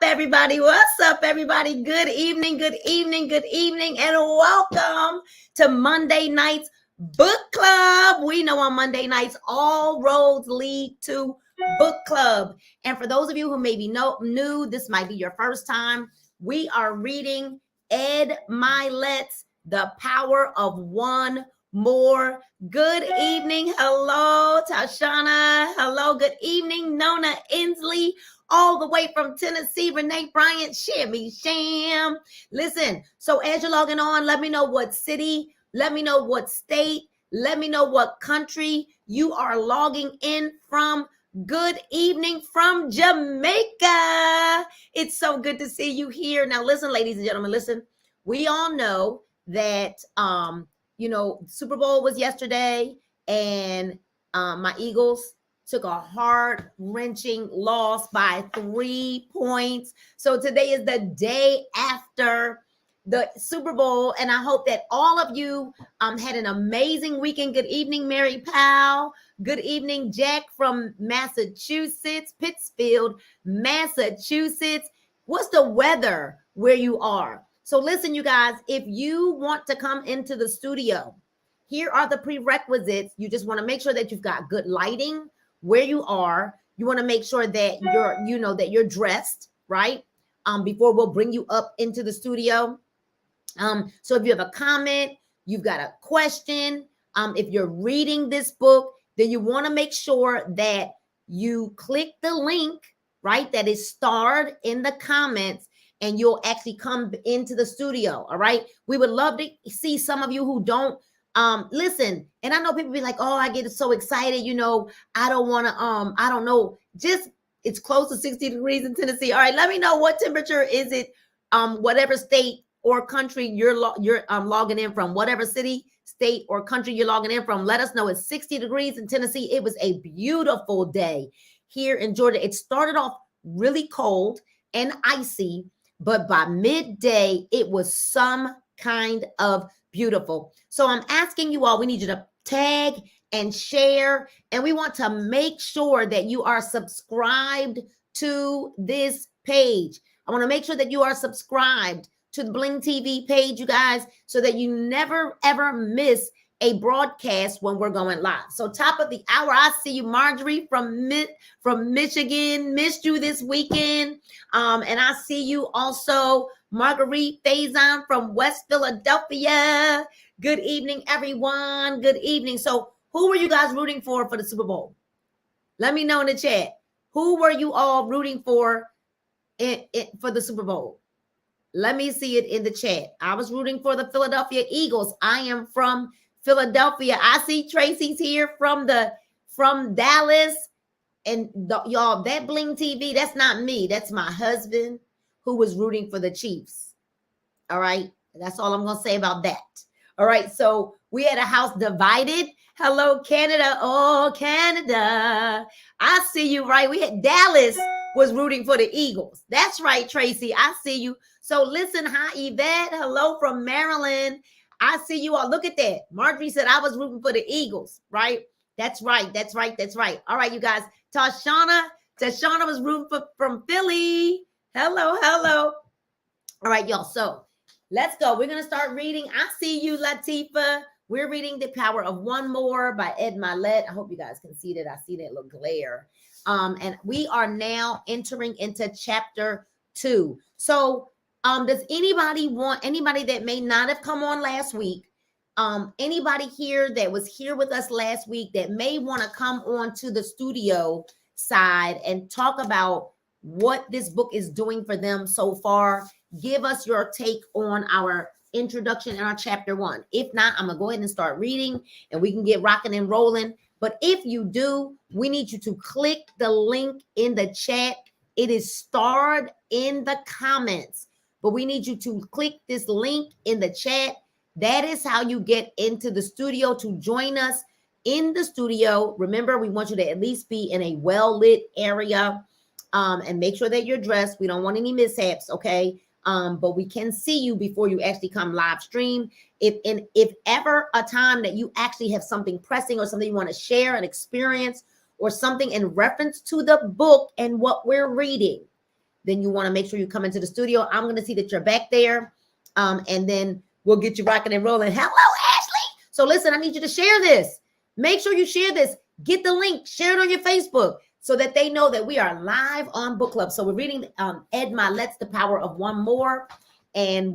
Everybody, what's up, everybody? Good evening, good evening, good evening, and welcome to Monday Night's Book Club. We know on Monday nights, all roads lead to book club. And for those of you who maybe new, this might be your first time, we are reading Ed Mylett's The Power of One More. Good evening. Hello, Tashana. Hello, good evening, Nona Inslee. All the way from Tennessee, Renee Bryant, Shimmy Sham. Listen, so as you're logging on, let me know what city, let me know what state, let me know what country you are logging in from. Good evening from Jamaica. It's so good to see you here. Now, listen, ladies and gentlemen, listen. We all know that, Super Bowl was yesterday, and my Eagles took a heart-wrenching loss by 3 points. So today is the day after the Super Bowl, and I hope that all of you had an amazing weekend. Good evening, Mary Powell. Good evening, Jack from Massachusetts, Pittsfield, Massachusetts. What's the weather where you are? So listen, you guys, if you want to come into the studio, here are the prerequisites. You just want to make sure that you've got good lighting where you are. You want to make sure that you're dressed right before we'll bring you up into the studio. So if you have a comment, you've got a question, if you're reading this book, then you want to make sure that you click the link, right, that is starred in the comments, and you'll actually come into the studio. All right, we would love to see some of you who don't listen. And I know people be like, oh, I get so excited. I don't want to, I don't know. Just, it's close to 60 degrees in Tennessee. All right. Let me know what temperature is it, whatever state or country you're logging in from, whatever city, state, or country you're logging in from. Let us know. It's 60 degrees in Tennessee. It was a beautiful day here in Georgia. It started off really cold and icy, but by midday, it was some kind of beautiful. So I'm asking you all, we need you to tag and share, and we want to make sure that you are subscribed to this page. I want to make sure that you are subscribed to the Bling TV page, you guys, so that you never, ever miss a broadcast when we're going live. So top of the hour, I see you, Marjorie from Michigan. Missed you this weekend. And I see you also, Marguerite Faison from West Philadelphia. Good evening, everyone. Good evening. So who were you guys rooting for the Super Bowl? Let me know in the chat. Who were you all rooting for for the Super Bowl? Let me see it in the chat. I was rooting for the Philadelphia Eagles. I am from Philadelphia. I see Tracy's here from Dallas. And y'all, that Bling TV, that's not me. That's my husband who was rooting for the Chiefs. All right. That's all I'm going to say about that. All right. So we had a house divided. Hello, Canada. Oh, Canada. I see you, right? We had Dallas was rooting for the Eagles. That's right, Tracy. I see you. So listen, hi, Yvette. Hello from Maryland. I see you all. Look at that. Marjorie said I was rooting for the Eagles, right? That's right. That's right. That's right. All right, you guys. Tashana was rooting from Philly. Hello, hello. All right, y'all. So let's go. We're going to start reading. I see you, Latifa. We're reading The Power of One More by Ed Mylett. I hope you guys can see that. I see that little glare. And we are now entering into chapter 2. So does anybody that may not have come on last week, anybody here that was here with us last week that may want to come on to the studio side and talk about what this book is doing for them so far? Give us your take on our introduction in our chapter 1. If not, I'm gonna go ahead and start reading and we can get rocking and rolling. But if you do, we need you to click the link in the chat. It is starred in the comments, but we need you to click this link in the chat That is how you get into the studio to join us in the studio. Remember, we want you to at least be in a well-lit area, and make sure that you're dressed. We don't want any mishaps, okay? But we can see you before you actually come live stream. If ever a time that you actually have something pressing or something you want to share, an experience or something in reference to the book and what we're reading, then you want to make sure you come into the studio. I'm going to see that you're back there, and then we'll get you rocking and rolling. Hello, Ashley. So listen, I need you to share this. Make sure you share this. Get the link. Share it on your Facebook so that they know that we are live on book club. So we're reading Ed Mylett's The Power of One More and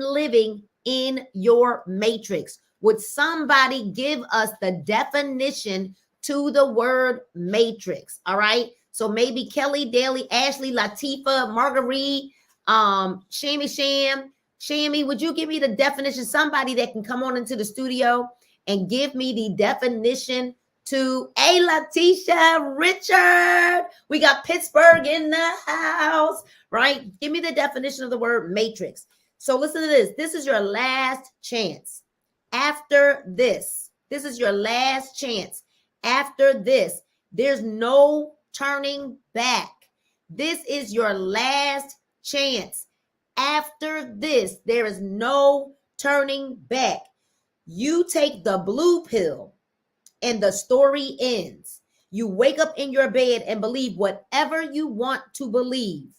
Living in Your Matrix. Would somebody give us the definition to the word matrix? All right. So maybe Kelly, Daly, Ashley, Latifa, Marguerite, Shammy, would you give me the definition? Somebody that can come on into the studio and give me the definition to Letitia Richard. We got Pittsburgh in the house, right? Give me the definition of the word matrix. So listen to this. This is your last chance. After this is your last chance. After this, there's no turning back. This is your last chance. After this, there is no turning back. You take the blue pill and the story ends. You wake up in your bed and believe whatever you want to believe.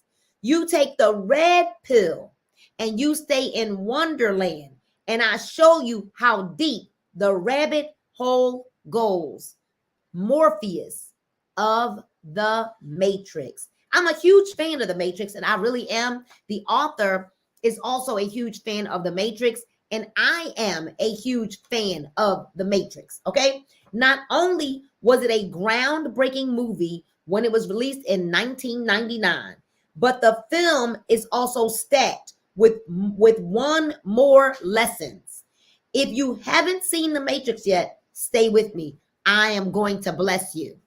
You take the red pill and you stay in Wonderland, and I show you how deep the rabbit hole goes. Morpheus of the Matrix. I'm a huge fan of the Matrix, and I really am. The author is also a huge fan of the Matrix, and I am a huge fan of the Matrix, okay? Not only was it a groundbreaking movie when it was released in 1999, but the film is also stacked with one more lessons. If you haven't seen the Matrix yet, stay with me. I am going to bless you.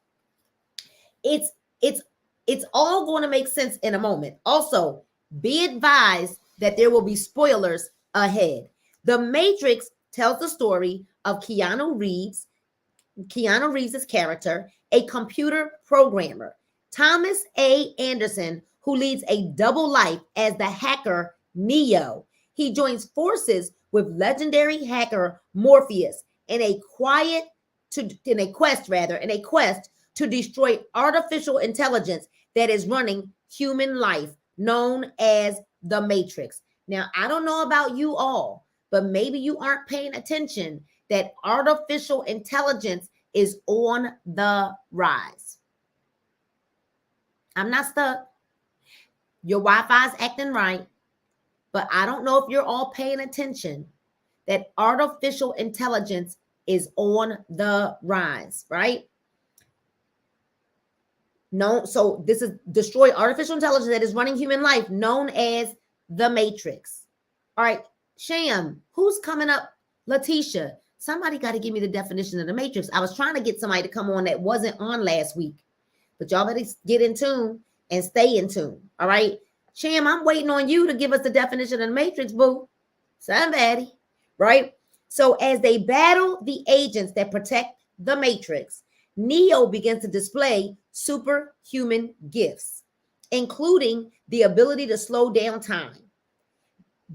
It's all going to make sense in a moment. Also, be advised that there will be spoilers ahead. The Matrix tells the story of Keanu Reeves' character, a computer programmer, Thomas A. Anderson, who leads a double life as the hacker Neo. He joins forces with legendary hacker Morpheus in a quest to destroy artificial intelligence that is running human life, known as the Matrix. Now, I don't know about you all, but maybe you aren't paying attention that artificial intelligence is on the rise. I'm not stuck. Your Wi-Fi is acting right, but I don't know if you're all paying attention that artificial intelligence is on the rise, right? No, so this is destroy artificial intelligence that is running human life, known as the Matrix. All right, Sham, who's coming up? Letitia, somebody got to give me the definition of the Matrix. I was trying to get somebody to come on that wasn't on last week, but y'all better get in tune and stay in tune. All right, Sham, I'm waiting on you to give us the definition of the Matrix, boo. Somebody, right? So as they battle the agents that protect the Matrix, Neo begins to display superhuman gifts, including the ability to slow down time.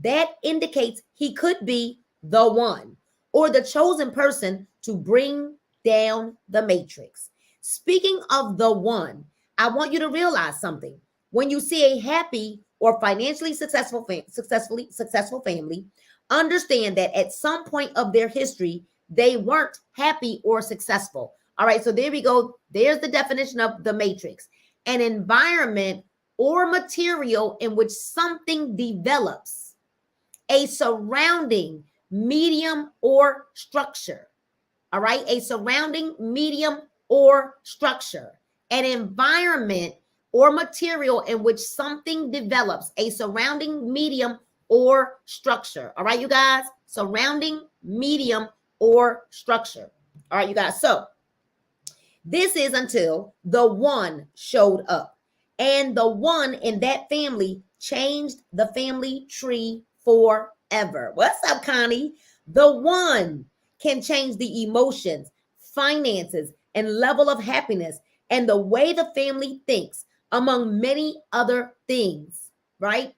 That indicates he could be the one or the chosen person to bring down the Matrix. Speaking of the one, I want you to realize something. When you see a happy or financially successful family, understand that at some point of their history, they weren't happy or successful. All right, so there we go. There's the definition of the Matrix. An environment or material in which something develops, a surrounding medium or structure. All right, a surrounding medium or structure. An environment or material in which something develops, a surrounding medium or structure. All right, you guys, surrounding medium or structure. All right, you guys, so this is until the one showed up, and the one in that family changed the family tree forever. forever. What's up, Connie? The one can change the emotions, finances, and level of happiness and the way the family thinks, among many other things, right?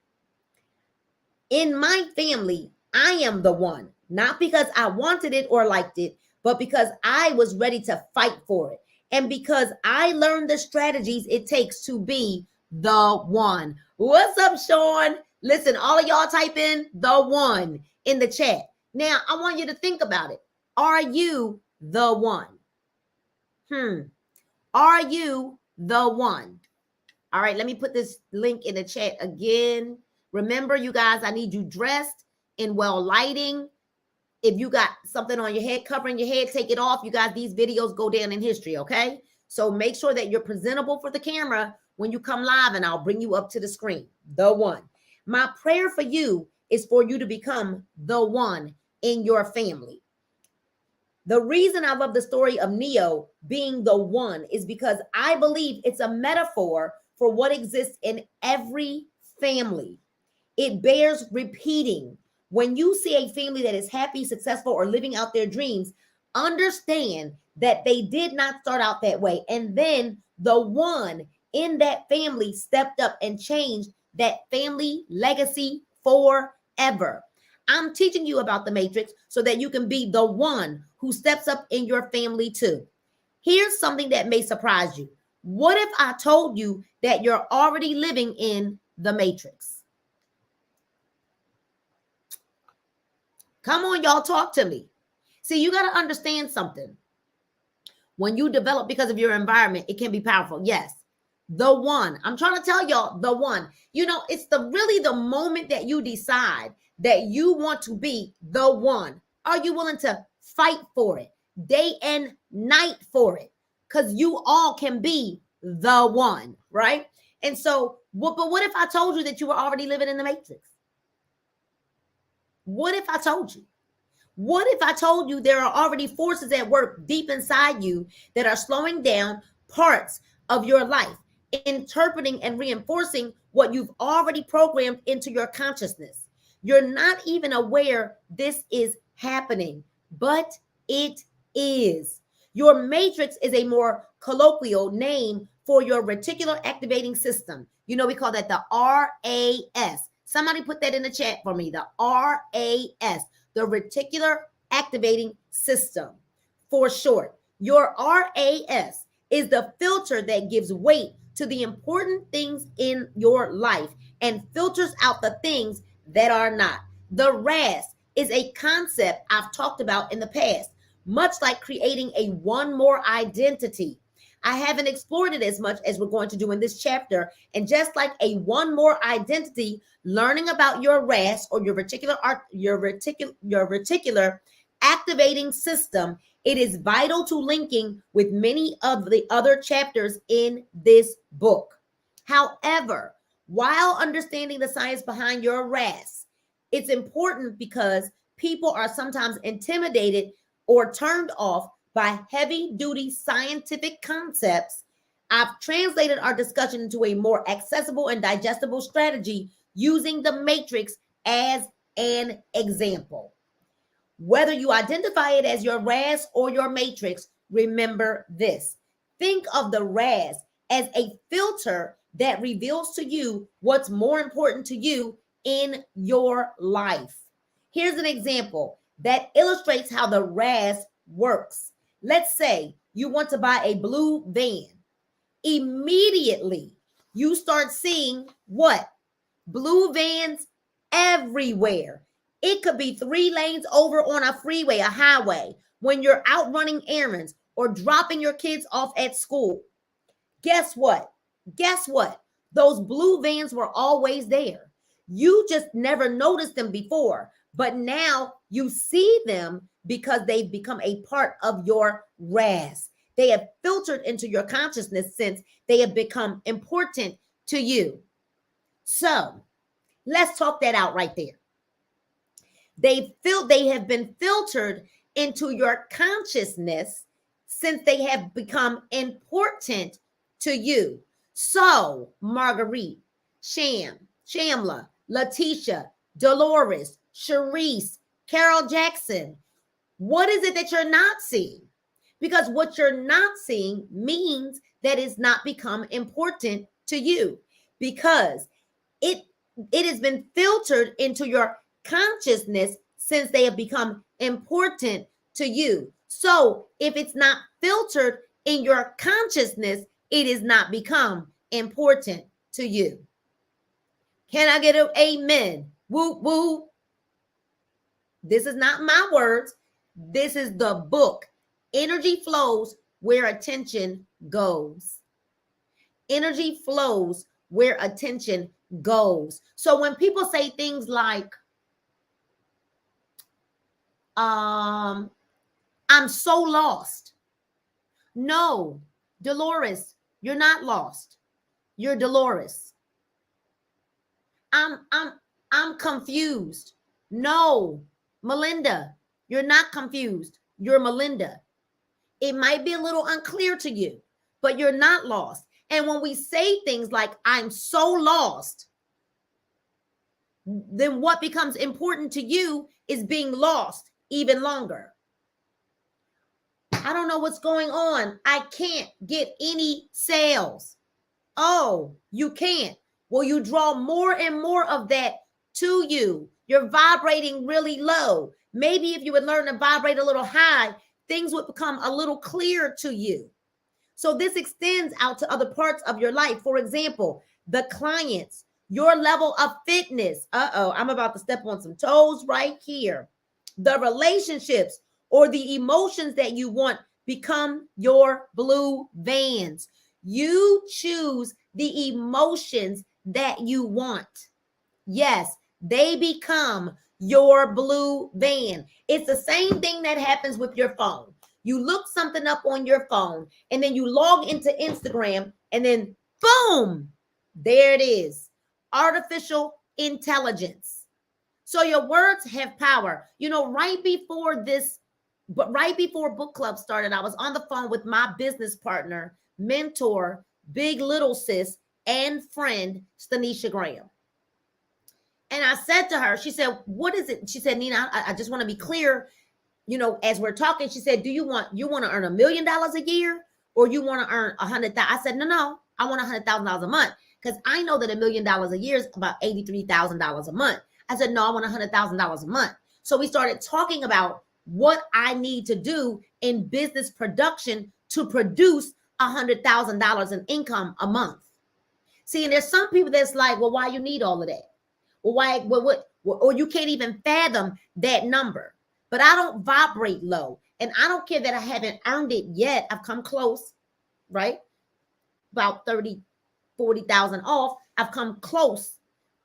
In my family, I am the one, not because I wanted it or liked it, but because I was ready to fight for it. And because I learned the strategies it takes to be the one. What's up, Sean? Listen, all of y'all type in the one in the chat. Now, I want you to think about it. Are you the one? Are you the one? All right, let me put this link in the chat again. Remember, you guys, I need you dressed in well lighting. If you got something on your head, covering your head, take it off. You guys, these videos go down in history, okay? So make sure that you're presentable for the camera when you come live, and I'll bring you up to the screen. The one. My prayer for you is for you to become the one in your family. The reason I love the story of Neo being the one is because I believe it's a metaphor for what exists in every family. It bears repeating. When you see a family that is happy, successful, or living out their dreams, understand that they did not start out that way. And then the one in that family stepped up and changed that family legacy forever. I'm teaching you about the matrix so that you can be the one who steps up in your family too. Here's something that may surprise you. What if I told you that you're already living in the matrix? Come on, y'all, talk to me. See, you got to understand something. When you develop because of your environment, it can be powerful. Yes. The one. I'm trying to tell y'all, the one. You know, it's really the moment that you decide that you want to be the one. Are you willing to fight for it day and night for it? Because you all can be the one, right? And so, but what if I told you that you were already living in the matrix? What if I told you? What if I told you there are already forces at work deep inside you that are slowing down parts of your life, interpreting and reinforcing what you've already programmed into your consciousness? You're not even aware this is happening, but it is. Your matrix is a more colloquial name for your reticular activating system. You know, we call that the RAS. Somebody put that in the chat for me, the RAS, the reticular activating system for short. Your RAS is the filter that gives weight to the important things in your life and filters out the things that are not. The RAS is a concept I've talked about in the past, much like creating a one more identity. I haven't explored it as much as we're going to do in this chapter. And just like a one more identity, learning about your RAS or your reticular activating system, it is vital to linking with many of the other chapters in this book. However, while understanding the science behind your RAS, it's important because people are sometimes intimidated or turned off by heavy-duty scientific concepts. I've translated our discussion into a more accessible and digestible strategy using the matrix as an example. Whether you identify it as your RAS or your matrix, remember this. Think of the RAS as a filter that reveals to you what's more important to you in your life. Here's an example that illustrates how the RAS works. Let's say you want to buy a blue van. Immediately, you start seeing what? Blue vans everywhere. It could be 3 lanes over on a freeway, a highway, when you're out running errands or dropping your kids off at school. Guess what? Guess what? Those blue vans were always there. You just never noticed them before, but now you see them because they've become a part of your RAS. They have filtered into your consciousness since they have become important to you. So let's talk that out right there. They have been filtered into your consciousness since they have become important to you. So Marguerite, Shamla, Letitia, Dolores, Sharice, Carol Jackson. What is it that you're not seeing? Because what you're not seeing means that it's not become important to you, because it has been filtered into your consciousness since they have become important to you. So if it's not filtered in your consciousness, it has not become important to you. Can I get an amen? Woo, woo. This is not my words. This is the book. Energy flows where attention goes. Energy flows where attention goes. So when people say things like, I'm so lost. No, Dolores, you're not lost. You're Dolores. I'm confused. No, Melinda, you're not confused. You're Melinda. It might be a little unclear to you, but you're not lost. And when we say things like, I'm so lost, then what becomes important to you is being lost even longer. I don't know what's going on. I can't get any sales. Oh, you can't. Well, you draw more and more of that to you. You're vibrating really low. Maybe if you would learn to vibrate a little high, things would become a little clearer to you. So this extends out to other parts of your life. For example, the clients, your level of fitness. I'm about to step on some toes right here. The relationships or the emotions that you want become your blue vans. You choose the emotions that you want. Yes, they become your blue van. It's the same thing that happens with your phone. You look something up on your phone and then you log into Instagram and then boom, there it is. Artificial intelligence. So your words have power. You know, right before book club started, I was on the phone with my business partner, mentor, big little sis, and friend, Stanisha Graham. And I said to her, she said, what is it? She said, Nina, I just want to be clear. You know, as we're talking, she said, do you want to earn $1 million a year or you want to earn 100,000? I said, no, I want $100,000 a month because I know that $1 million a year is about $83,000 a month. I said, no, I want $100,000 a month. So we started talking about what I need to do in business production to produce $100,000 in income a month. See, and there's some people that's like, well, why you need all of that? Well, why, or you can't even fathom that number. But I don't vibrate low. And I don't care that I haven't earned it yet. I've come close, right? About 30, 40,000 off. I've come close.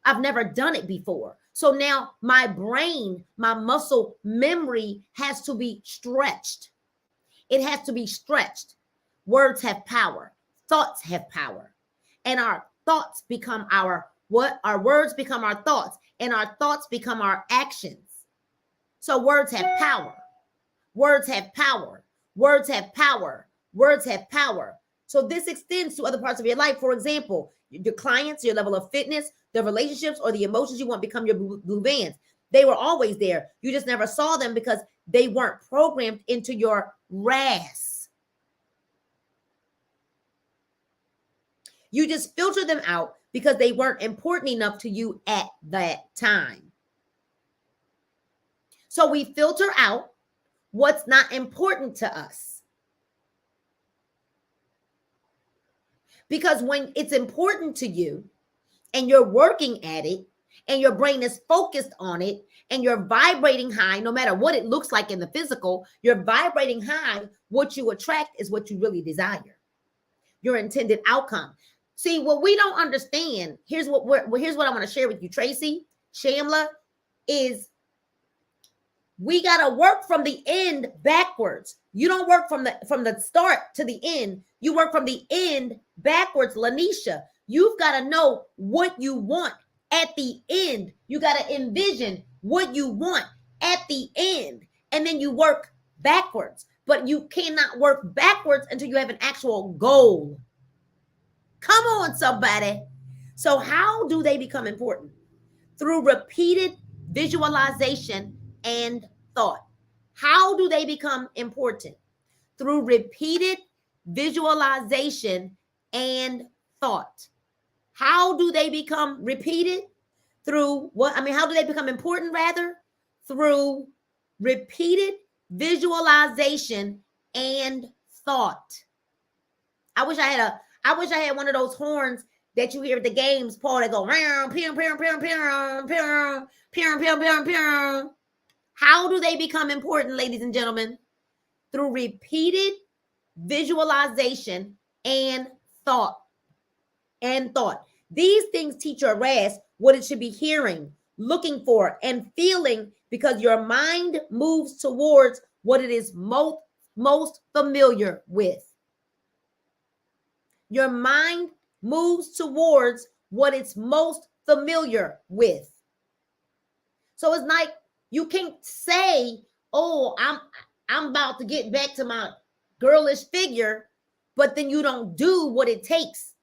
I've never done it before. So now my brain, my muscle memory has to be stretched. It has to be stretched. Words have power. Thoughts have power. And our thoughts become our what? Our words become our thoughts. And our thoughts become our actions. So words have power. Words have power. Words have power. Words have power. So this extends to other parts of your life. For example, your clients, your level of fitness, the relationships, or the emotions you want become your blue vans. They were always there. You just never saw them because they weren't programmed into your RAS. You just filter them out because they weren't important enough to you at that time. So we filter out what's not important to us. Because when it's important to you and you're working at it and your brain is focused on it and you're vibrating high, no matter what it looks like in the physical, you're vibrating high, what you attract is what you really desire. Your intended outcome. See, what we don't understand, here's what I want to share with you, Tracy, Shamla, is we got to work from the end backwards. You don't work from the start to the end. You work from the end backwards, Lanisha. You've got to know what you want at the end. You got to envision what you want at the end. And then you work backwards. But you cannot work backwards until you have an actual goal. Come on, somebody. So how do they become important? Through repeated visualization, and thought. How do they become important? Through repeated visualization and thought. How do they become repeated? Through what? I mean, how do they become important rather? Through repeated visualization and thought. I wish I had one of those horns that you hear at the games, Paul, that go pew, pew, pew, pew, pew, pew, pew, pew. How do they become important, ladies and gentlemen? Through repeated visualization and thought. These things teach your RAS what it should be hearing, looking for, and feeling, because your mind moves towards what it is most familiar with. Your mind moves towards what it's most familiar with. So it's like you can't say, oh, I'm about to get back to my girlish figure, but then you don't do what it takes.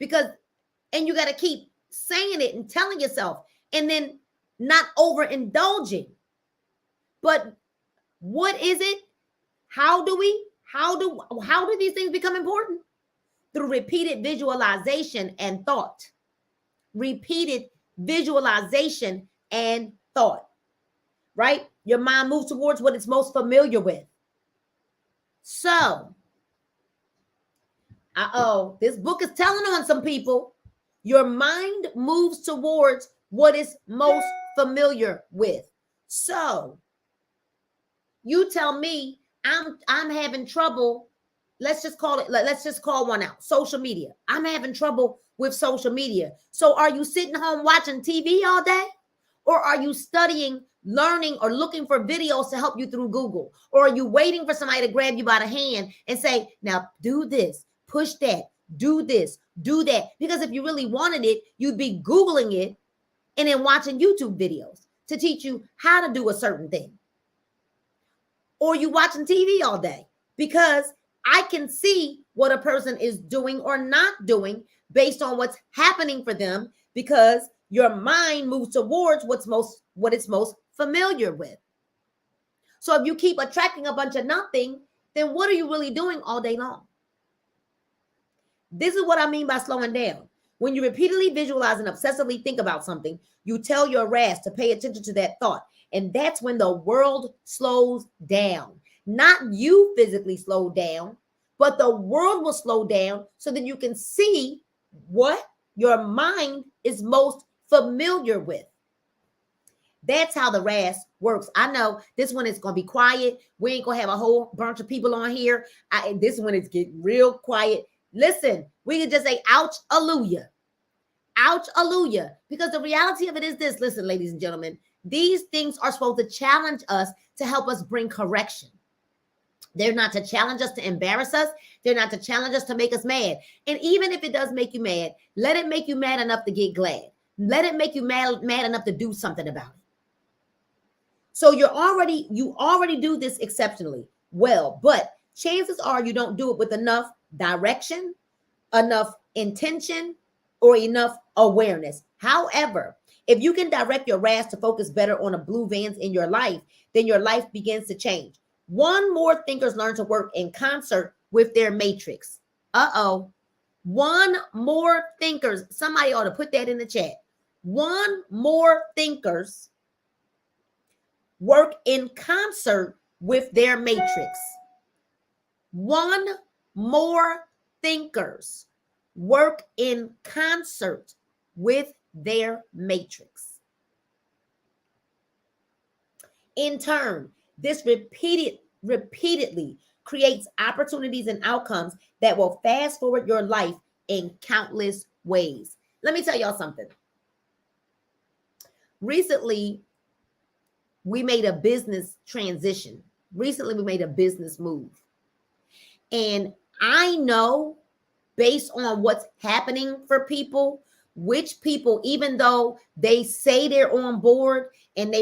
And you got to keep saying it and telling yourself, and then not overindulging. But what is it? How do these things become important? Through repeated visualization and thought. Repeated visualization and thought, right? Your mind moves towards what it's most familiar with. So, this book is telling on some people. Your mind moves towards what is most familiar with. So, you tell me I'm having trouble. Let's just call one out. Social media. I'm having trouble with social media. So are you sitting home watching TV all day? Or are you studying, learning, or looking for videos to help you through Google? Or are you waiting for somebody to grab you by the hand and say, now do this, push that, do this, do that? Because if you really wanted it, you'd be Googling it and then watching YouTube videos to teach you how to do a certain thing. Or you watching TV all day, because I can see what a person is doing or not doing based on what's happening for them, because your mind moves towards what it's most familiar with. So if you keep attracting a bunch of nothing, then what are you really doing all day long? This is what I mean by slowing down. When you repeatedly visualize and obsessively think about something, you tell your RAS to pay attention to that thought. And that's when the world slows down. Not you physically slow down, but the world will slow down so that you can see what your mind is most familiar with. That's how the RAS works. I know this one is going to be quiet. We ain't going to have a whole bunch of people on here. This one is getting real quiet. Listen, we can just say, ouch, alleluia. Ouch, alleluia. Because the reality of it is this. Listen, ladies and gentlemen, these things are supposed to challenge us to help us bring correction. They're not to challenge us to embarrass us. They're not to challenge us to make us mad. And even if it does make you mad, let it make you mad enough to get glad. Let it make you mad enough to do something about it. So you already do this exceptionally well, but chances are you don't do it with enough direction, enough intention, or enough awareness. However, if you can direct your RAS to focus better on the blue vans in your life, then your life begins to change. One more thinkers learn to work in concert with their matrix. One more thinkers. Somebody ought to put that in the chat. One more thinkers work in concert with their matrix. One more thinkers work in concert with their matrix. In turn, this repeatedly creates opportunities and outcomes that will fast forward your life in countless ways. Let me tell y'all something. Recently, we made a business transition. Recently, we made a business move. And I know, based on what's happening for people, which people, even though they say they're on board and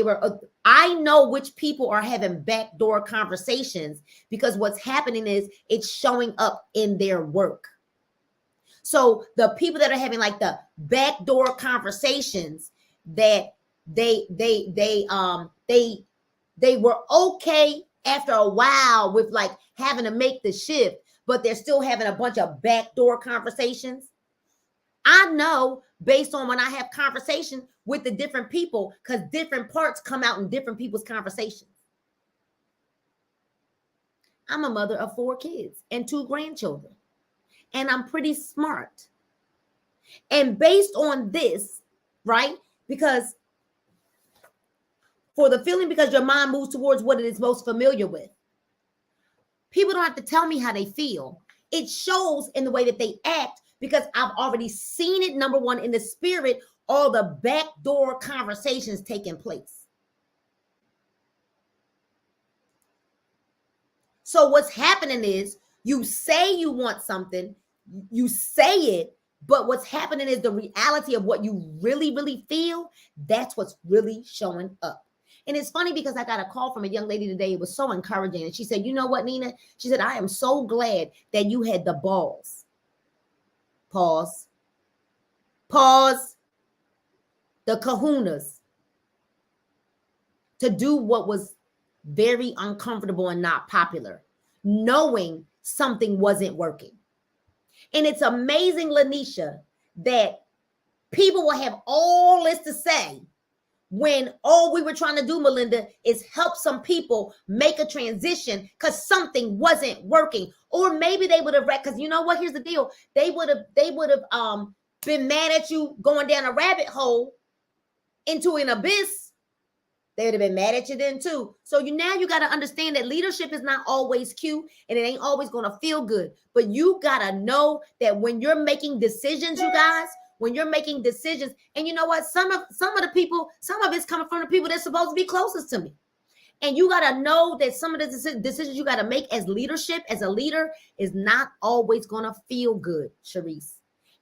I know which people are having backdoor conversations, because what's happening is it's showing up in their work. So the people that are having like the backdoor conversations that they were okay after a while with like having to make the shift, but they're still having a bunch of backdoor conversations. I know based on when I have conversation with the different people, because different parts come out in different people's conversations. I'm a mother of 4 kids and 2 grandchildren, and I'm pretty smart. And based on this, right? Because for the feeling, because your mind moves towards what it is most familiar with. People don't have to tell me how they feel. It shows in the way that they act, because I've already seen it, number one, in the spirit, all the backdoor conversations taking place. So what's happening is you say you want something, you say it, but what's happening is the reality of what you really, really feel, that's what's really showing up. And it's funny because I got a call from a young lady today. It was so encouraging. And she said, you know what, Nina? She said, I am so glad that you had the balls. Pause. The kahunas to do what was very uncomfortable and not popular, knowing something wasn't working. And it's amazing, Lanisha, that people will have all this to say when all we were trying to do, Melinda, is help some people make a transition because something wasn't working. Or maybe they would have, because you know what? Here's the deal. They would have been mad at you going down a rabbit hole into an abyss. They would have been mad at you then too. So now you got to understand that leadership is not always cute and it ain't always going to feel good. But you got to know that when you're making decisions, you guys, when you're making decisions, and you know what, some of the people, some of it's coming from the people that's supposed to be closest to me. And you got to know that some of the decisions you got to make as leadership, as a leader, is not always going to feel good, Sharice.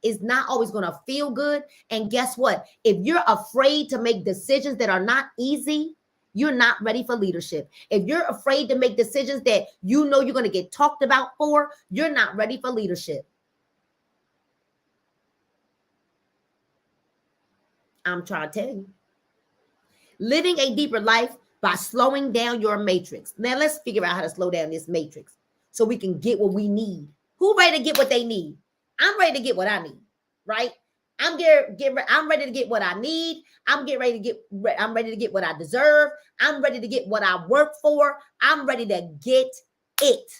It's not always going to feel good. And guess what? If you're afraid to make decisions that are not easy, you're not ready for leadership. If you're afraid to make decisions that you know you're going to get talked about for, you're not ready for leadership. I'm trying to tell you. Living a deeper life by slowing down your matrix. Now let's figure out how to slow down this matrix so we can get what we need. Who ready to get what they need? I'm ready to get what I need, right? I'm ready to get what I need. I'm ready to get what I deserve. I'm ready to get what I work for. I'm ready to get it.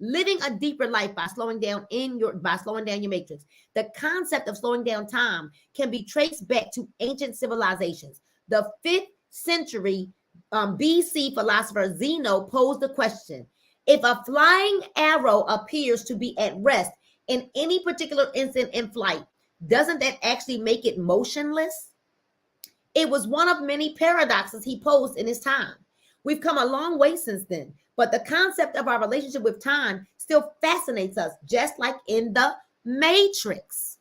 Living a deeper life by slowing down your matrix. The concept of slowing down time can be traced back to ancient civilizations. The 5th century BC philosopher Zeno posed the question: if a flying arrow appears to be at rest in any particular instant in flight, doesn't that actually make it motionless? It was one of many paradoxes he posed in his time. We've come a long way since then, but the concept of our relationship with time still fascinates us, just like in the Matrix.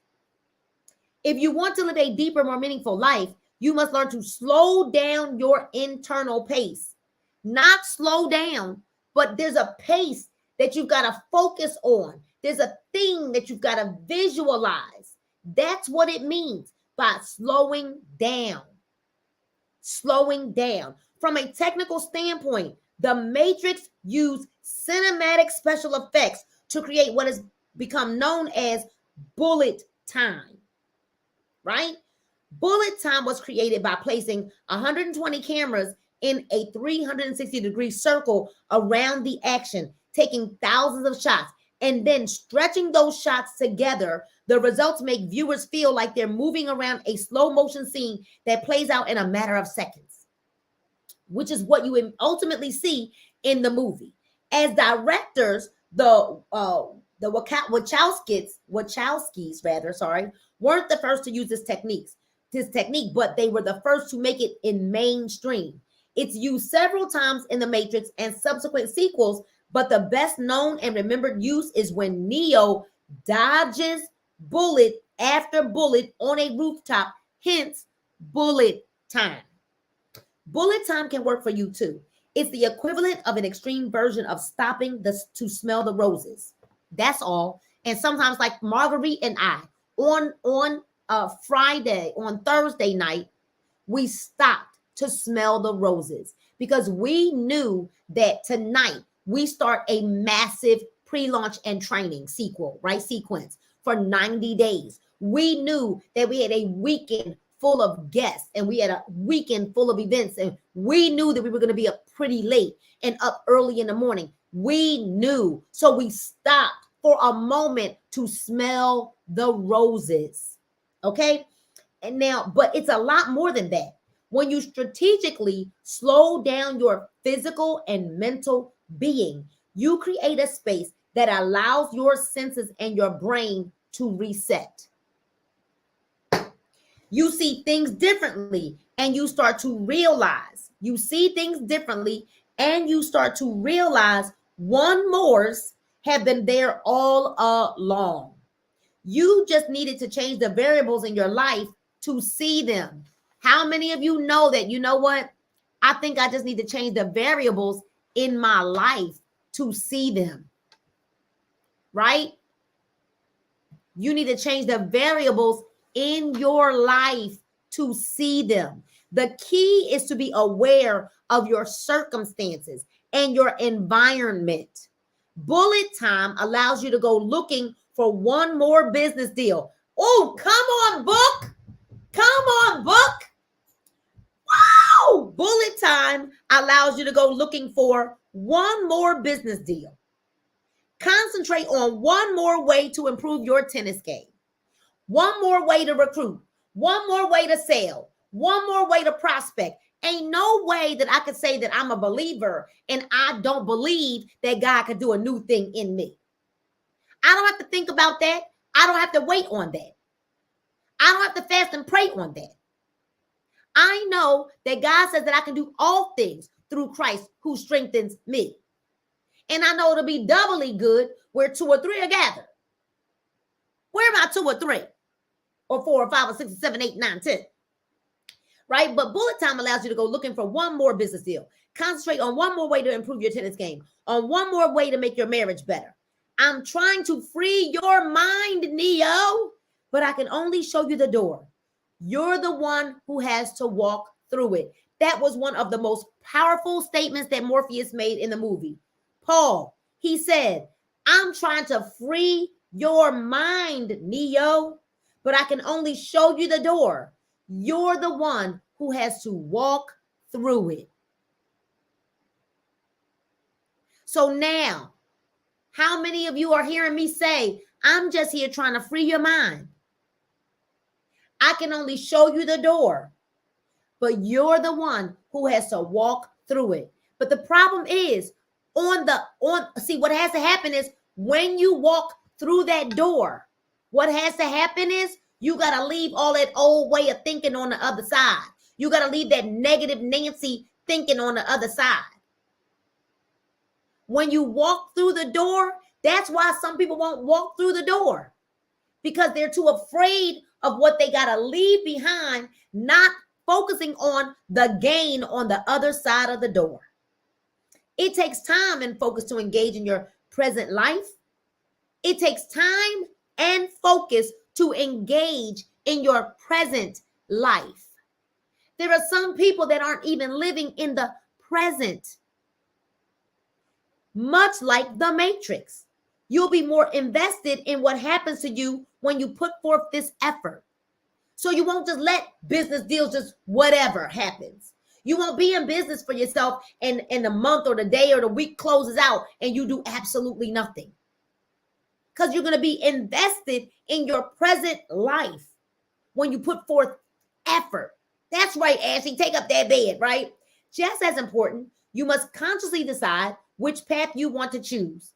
If you want to live a deeper, more meaningful life, you must learn to slow down your internal pace. Not slow down, but there's a pace that you've got to focus on. There's a thing that you've got to visualize. That's what it means by slowing down. Slowing down. From a technical standpoint, the Matrix used cinematic special effects to create what has become known as bullet time, right? Bullet time was created by placing 120 cameras in a 360-degree circle around the action, taking thousands of shots, and then stretching those shots together. The results make viewers feel like they're moving around a slow motion scene that plays out in a matter of seconds, which is what you ultimately see in the movie. As directors, the Wachowskis weren't the first to use this technique, but they were the first to make it in mainstream. It's used several times in The Matrix and subsequent sequels, but the best known and remembered use is when Neo dodges bullet after bullet on a rooftop, hence bullet time. Bullet time can work for you too. It's the equivalent of an extreme version of stopping to smell the roses. That's all. And sometimes, like Marguerite and I, on Thursday night, we stopped to smell the roses because we knew that tonight we start a massive pre-launch and training sequence for 90 days. We knew that we had a weekend full of guests and we had a weekend full of events, and we knew that we were going to be up pretty late and up early in the morning. We knew. So we stopped for a moment to smell the roses. Okay. And now, but it's a lot more than that. When you strategically slow down your physical and mental being, you create a space that allows your senses and your brain to reset. You see things differently and you start to realize. You see things differently and you start to realize one mores have been there all along. You just needed to change the variables in your life to see them. How many of you know that, you know what? I think I just need to change the variables in my life to see them. Right? You need to change the variables in your life to see them. The key is to be aware of your circumstances and your environment. Bullet time allows you to go looking for one more business deal. Oh, come on, book. Come on, book. Wow. Bullet time allows you to go looking for one more business deal. Concentrate on one more way to improve your tennis game. One more way to recruit. One more way to sell. One more way to prospect. Ain't no way that I could say that I'm a believer and I don't believe that God could do a new thing in me. I don't have to think about that. I don't have to wait on that. I don't have to fast and pray on that. I know that God says that I can do all things through Christ who strengthens me. And I know it'll be doubly good where 2 or 3 are gathered. Where am I 2 or 3? Or 4 or 5 or 6 or 7, 8, 9, 10. Right? But bullet time allows you to go looking for one more business deal. Concentrate on one more way to improve your tennis game. On one more way to make your marriage better. I'm trying to free your mind, Neo. But I can only show you the door. You're the one who has to walk through it. That was one of the most powerful statements that Morpheus made in the movie. Paul, he said, I'm trying to free your mind, Neo, but I can only show you the door. You're the one who has to walk through it. So now, how many of you are hearing me say, I'm just here trying to free your mind? I can only show you the door, but you're the one who has to walk through it. But the problem is see, what has to happen is when you walk through that door, what has to happen is you got to leave all that old way of thinking on the other side. You got to leave that negative Nancy thinking on the other side. When you walk through the door, that's why some people won't walk through the door, because they're too afraid of what they got to leave behind, not focusing on the gain on the other side of the door. It takes time and focus to engage in your present life. It takes time and focus to engage in your present life. There are some people that aren't even living in the present. Much like the Matrix, you'll be more invested in what happens to you when you put forth this effort. So you won't just let business deals just whatever happens. You won't be in business for yourself and the month or the day or the week closes out and you do absolutely nothing. Because you're going to be invested in your present life when you put forth effort. That's right, Ashley. Take up that bed, right? Just as important, you must consciously decide which path you want to choose.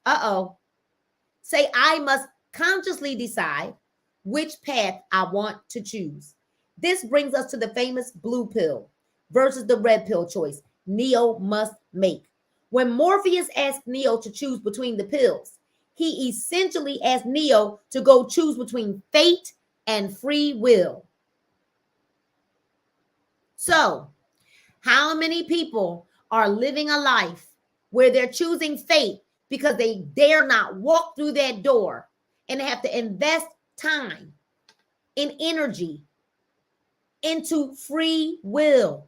Say, I must consciously decide which path I want to choose. This brings us to the famous blue pill versus the red pill choice Neo must make. When Morpheus asked Neo to choose between the pills, he essentially asked Neo to go choose between fate and free will. So, how many people are living a life where they're choosing fate because they dare not walk through that door and have to invest time and energy into free will.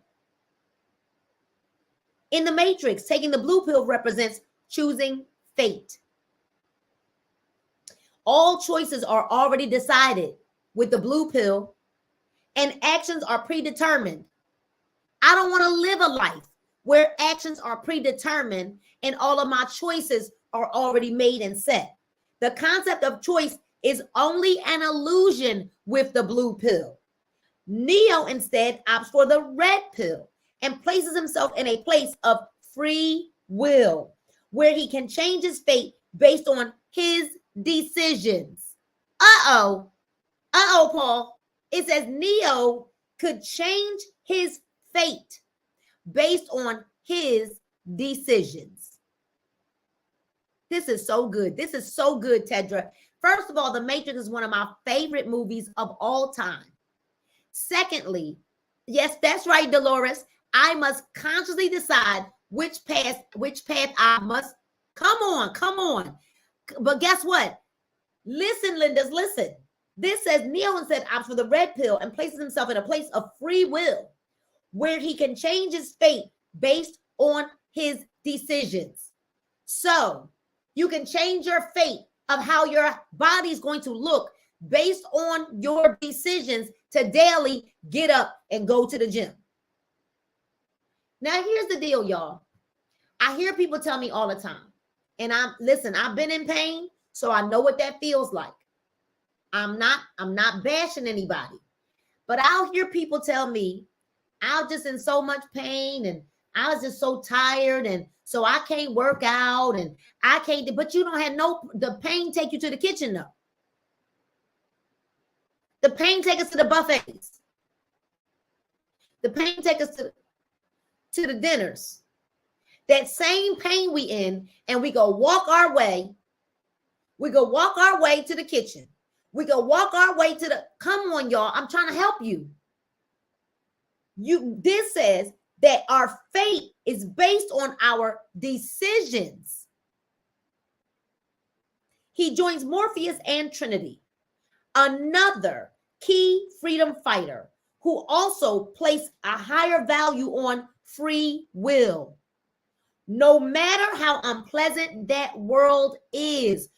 In the Matrix, taking the blue pill represents choosing fate. All choices are already decided with the blue pill, and actions are predetermined. I don't want to live a life where actions are predetermined and all of my choices are already made and set. The concept of choice is only an illusion with the blue pill. Neo instead opts for the red pill and places himself in a place of free will, where he can change his fate based on his decisions. Paul. It says Neo could change his fate based on his decisions. This is so good. This is so good, Tedra. First of all, The Matrix is one of my favorite movies of all time. Secondly, yes, that's right, Dolores. I must consciously decide which path I must. Come on. But guess what? Listen, Lindas, listen. This says Neo instead opts for the red pill and places himself in a place of free will where he can change his fate based on his decisions. So you can change your fate of how your body's going to look based on your decisions to daily get up and go to the gym. Now, here's the deal, y'all. I hear people tell me all the time, and I've been in pain, so I know what that feels like. I'm not bashing anybody, but I'll hear people tell me, I was just in so much pain and I was just so tired, and so I can't work out and I can't, but you don't have the pain take you to the kitchen though. The pain take us to the buffets. The pain take us to the dinners. That same pain we in, and we go walk our way. We go walk our way to the kitchen. We go walk our way to come on, y'all. I'm trying to help you. This says that our fate is based on our decisions. He joins Morpheus and Trinity, another key freedom fighter who also placed a higher value on free will. No matter how unpleasant that world is,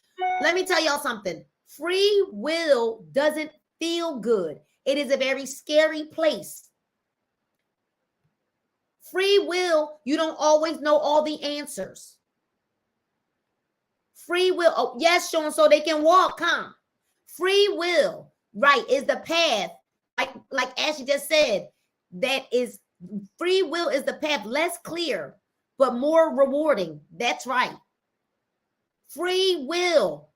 let me tell y'all something. Free will doesn't feel good. It is a very scary place. Free will, you don't always know all the answers. Free will, oh, yes, Sean, so they can walk, huh? Free will, right, is the path. Like Ashley just said, free will is the path, less clear, but more rewarding. That's right. Free will.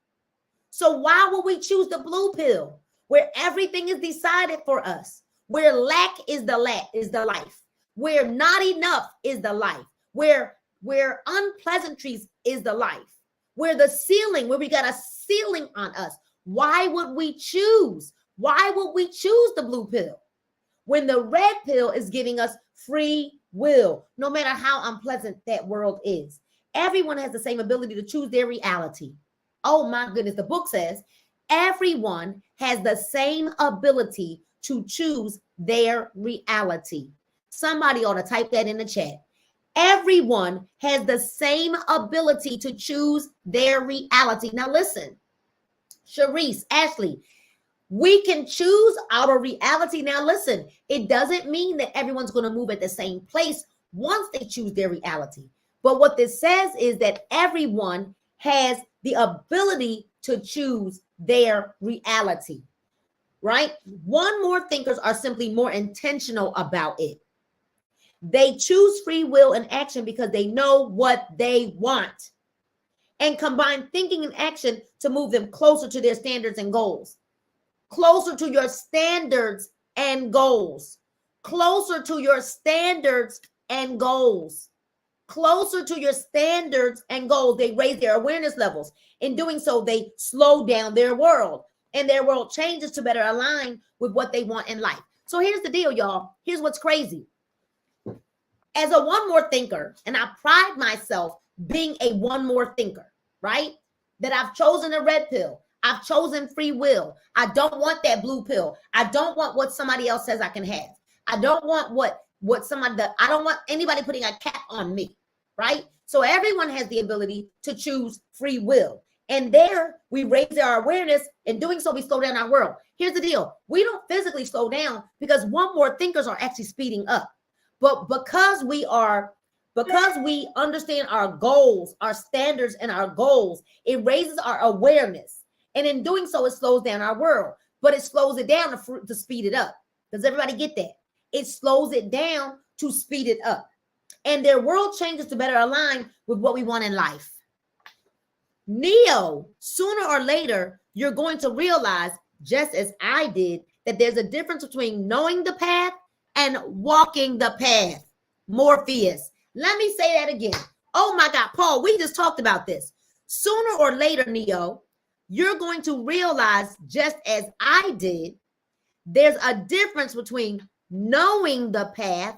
So why would we choose the blue pill, where everything is decided for us, where lack is the life, where not enough is the life, where unpleasantries is the life, where the ceiling, where we got a ceiling on us? Why would we choose? Why would we choose the blue pill when the red pill is giving us free will, no matter how unpleasant that world is? Everyone has the same ability to choose their reality. Oh my goodness, the book says everyone has the same ability to choose their reality. Somebody ought to type that in the chat. Everyone has the same ability to choose their reality. Now listen, Sharice, Ashley, we can choose our reality. Now listen, it doesn't mean that everyone's going to move at the same place once they choose their reality. But what this says is that everyone has the ability to choose their reality, right? One more thinkers are simply more intentional about it. They choose free will and action because they know what they want and combine thinking and action to move them closer to their standards and goals. Closer to your standards and goals. Closer to your standards and goals. Closer to your standards and goals. They raise their awareness levels. In doing so, they slow down their world, and their world changes to better align with what they want in life. So here's the deal, y'all. Here's what's crazy. As a one more thinker, and I pride myself being a one more thinker, right? That I've chosen a red pill. I've chosen free will. I don't want that blue pill. I don't want what somebody else says I can have. I don't want what somebody that I don't want anybody putting a cap on me, right? So everyone has the ability to choose free will. And there we raise our awareness. In doing so, we slow down our world. Here's the deal. We don't physically slow down because one more thinkers are actually speeding up. But because we understand our goals, our standards and our goals, it raises our awareness. And in doing so, it slows down our world, but it slows it down to speed it up. Does everybody get that? It slows it down to speed it up. And their world changes to better align with what we want in life. Neo, sooner or later, you're going to realize, just as I did, that there's a difference between knowing the path and walking the path. Morpheus. Let me say that again. Oh my God, Paul, we just talked about this. Sooner or later, Neo, you're going to realize, just as I did, there's a difference between knowing the path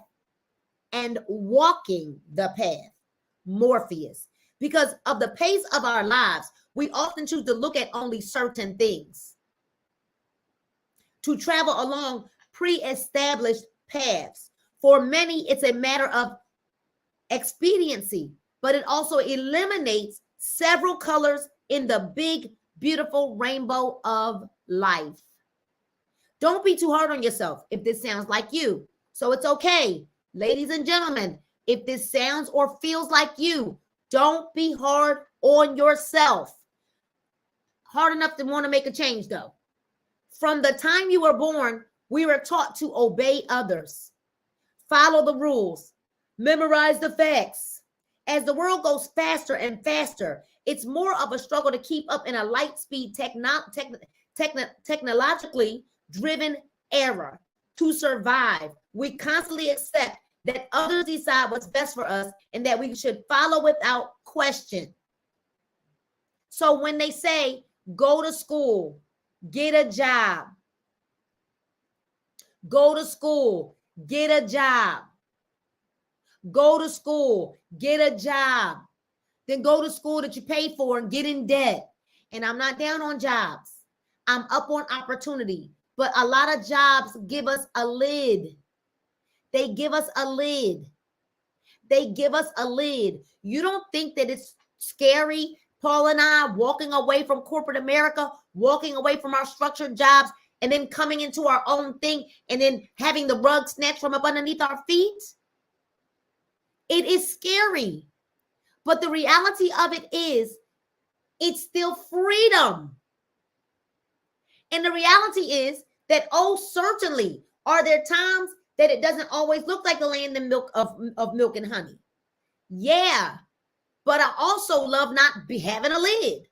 and walking the path. Morpheus. Because of the pace of our lives, we often choose to look at only certain things, to travel along pre-established paths. For many, it's a matter of expediency, but it also eliminates several colors in the big, beautiful rainbow of life. Don't be too hard on yourself if this sounds like you. So it's okay. Ladies and gentlemen, if this sounds or feels like you, don't be hard on yourself. Hard enough to want to make a change, though. From the time you were born, we were taught to obey others, follow the rules, memorize the facts. As the world goes faster and faster, it's more of a struggle to keep up in a light speed technologically driven era. To survive, we constantly accept that others decide what's best for us and that we should follow without question. So when they say, go to school, get a job, go to school, get a job, go to school, get a job, then go to school that you pay for and get in debt. And I'm not down on jobs. I'm up on opportunity. But a lot of jobs give us a lid. They give us a lid. They give us a lid. You don't think that it's scary, Paul and I, walking away from corporate America, walking away from our structured jobs, and then coming into our own thing, and then having the rug snatched from up underneath our feet? It is scary. But the reality of it is, it's still freedom. And the reality is that, oh, certainly, are there times that it doesn't always look like the land and milk of milk and honey? Yeah, but I also love not having a lid.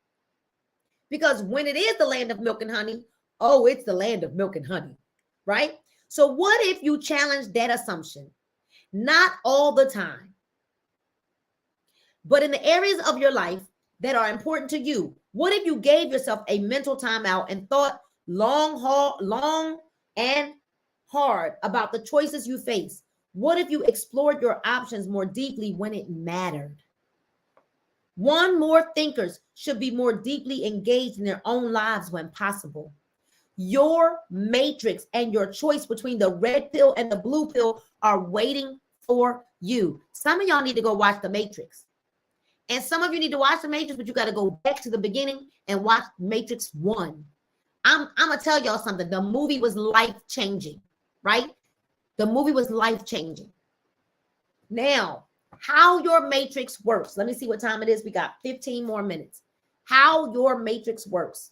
Because when it is the land of milk and honey, oh, it's the land of milk and honey, right? So what if you challenge that assumption? Not all the time, but in the areas of your life that are important to you. What if you gave yourself a mental timeout and thought long and hard about the choices you face? What if you explored your options more deeply when it mattered? More thinkers should be more deeply engaged in their own lives when possible. Your matrix and your choice between the red pill and the blue pill are waiting for you. Some of y'all need to go watch The Matrix. And some of you need to watch The Matrix, but you got to go back to the beginning and watch Matrix 1. I'm going to tell y'all something. The movie was life-changing, right? The movie was life-changing. Now, how your matrix works. Let me see what time it is. We got 15 more minutes. How your matrix works.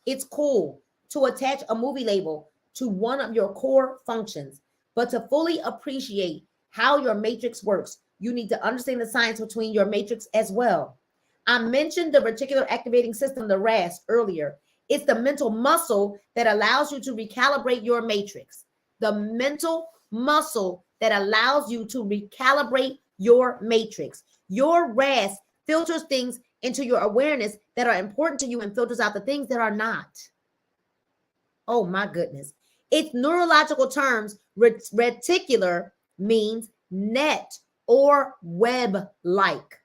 It's cool to attach a movie label to one of your core functions, but to fully appreciate how your matrix works, you need to understand the science between your matrix as well. I mentioned the reticular activating system, the RAS, earlier. It's the mental muscle that allows you to recalibrate your matrix. The mental muscle that allows you to recalibrate your matrix. Your RAS filters things into your awareness that are important to you and filters out the things that are not. Oh my goodness. Its neurological terms, reticular means net or web-like.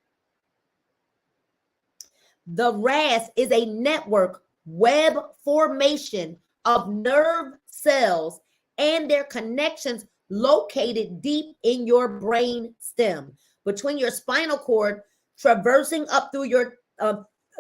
The RAS is a network web formation of nerve cells and their connections located deep in your brain stem, between your spinal cord, traversing up through your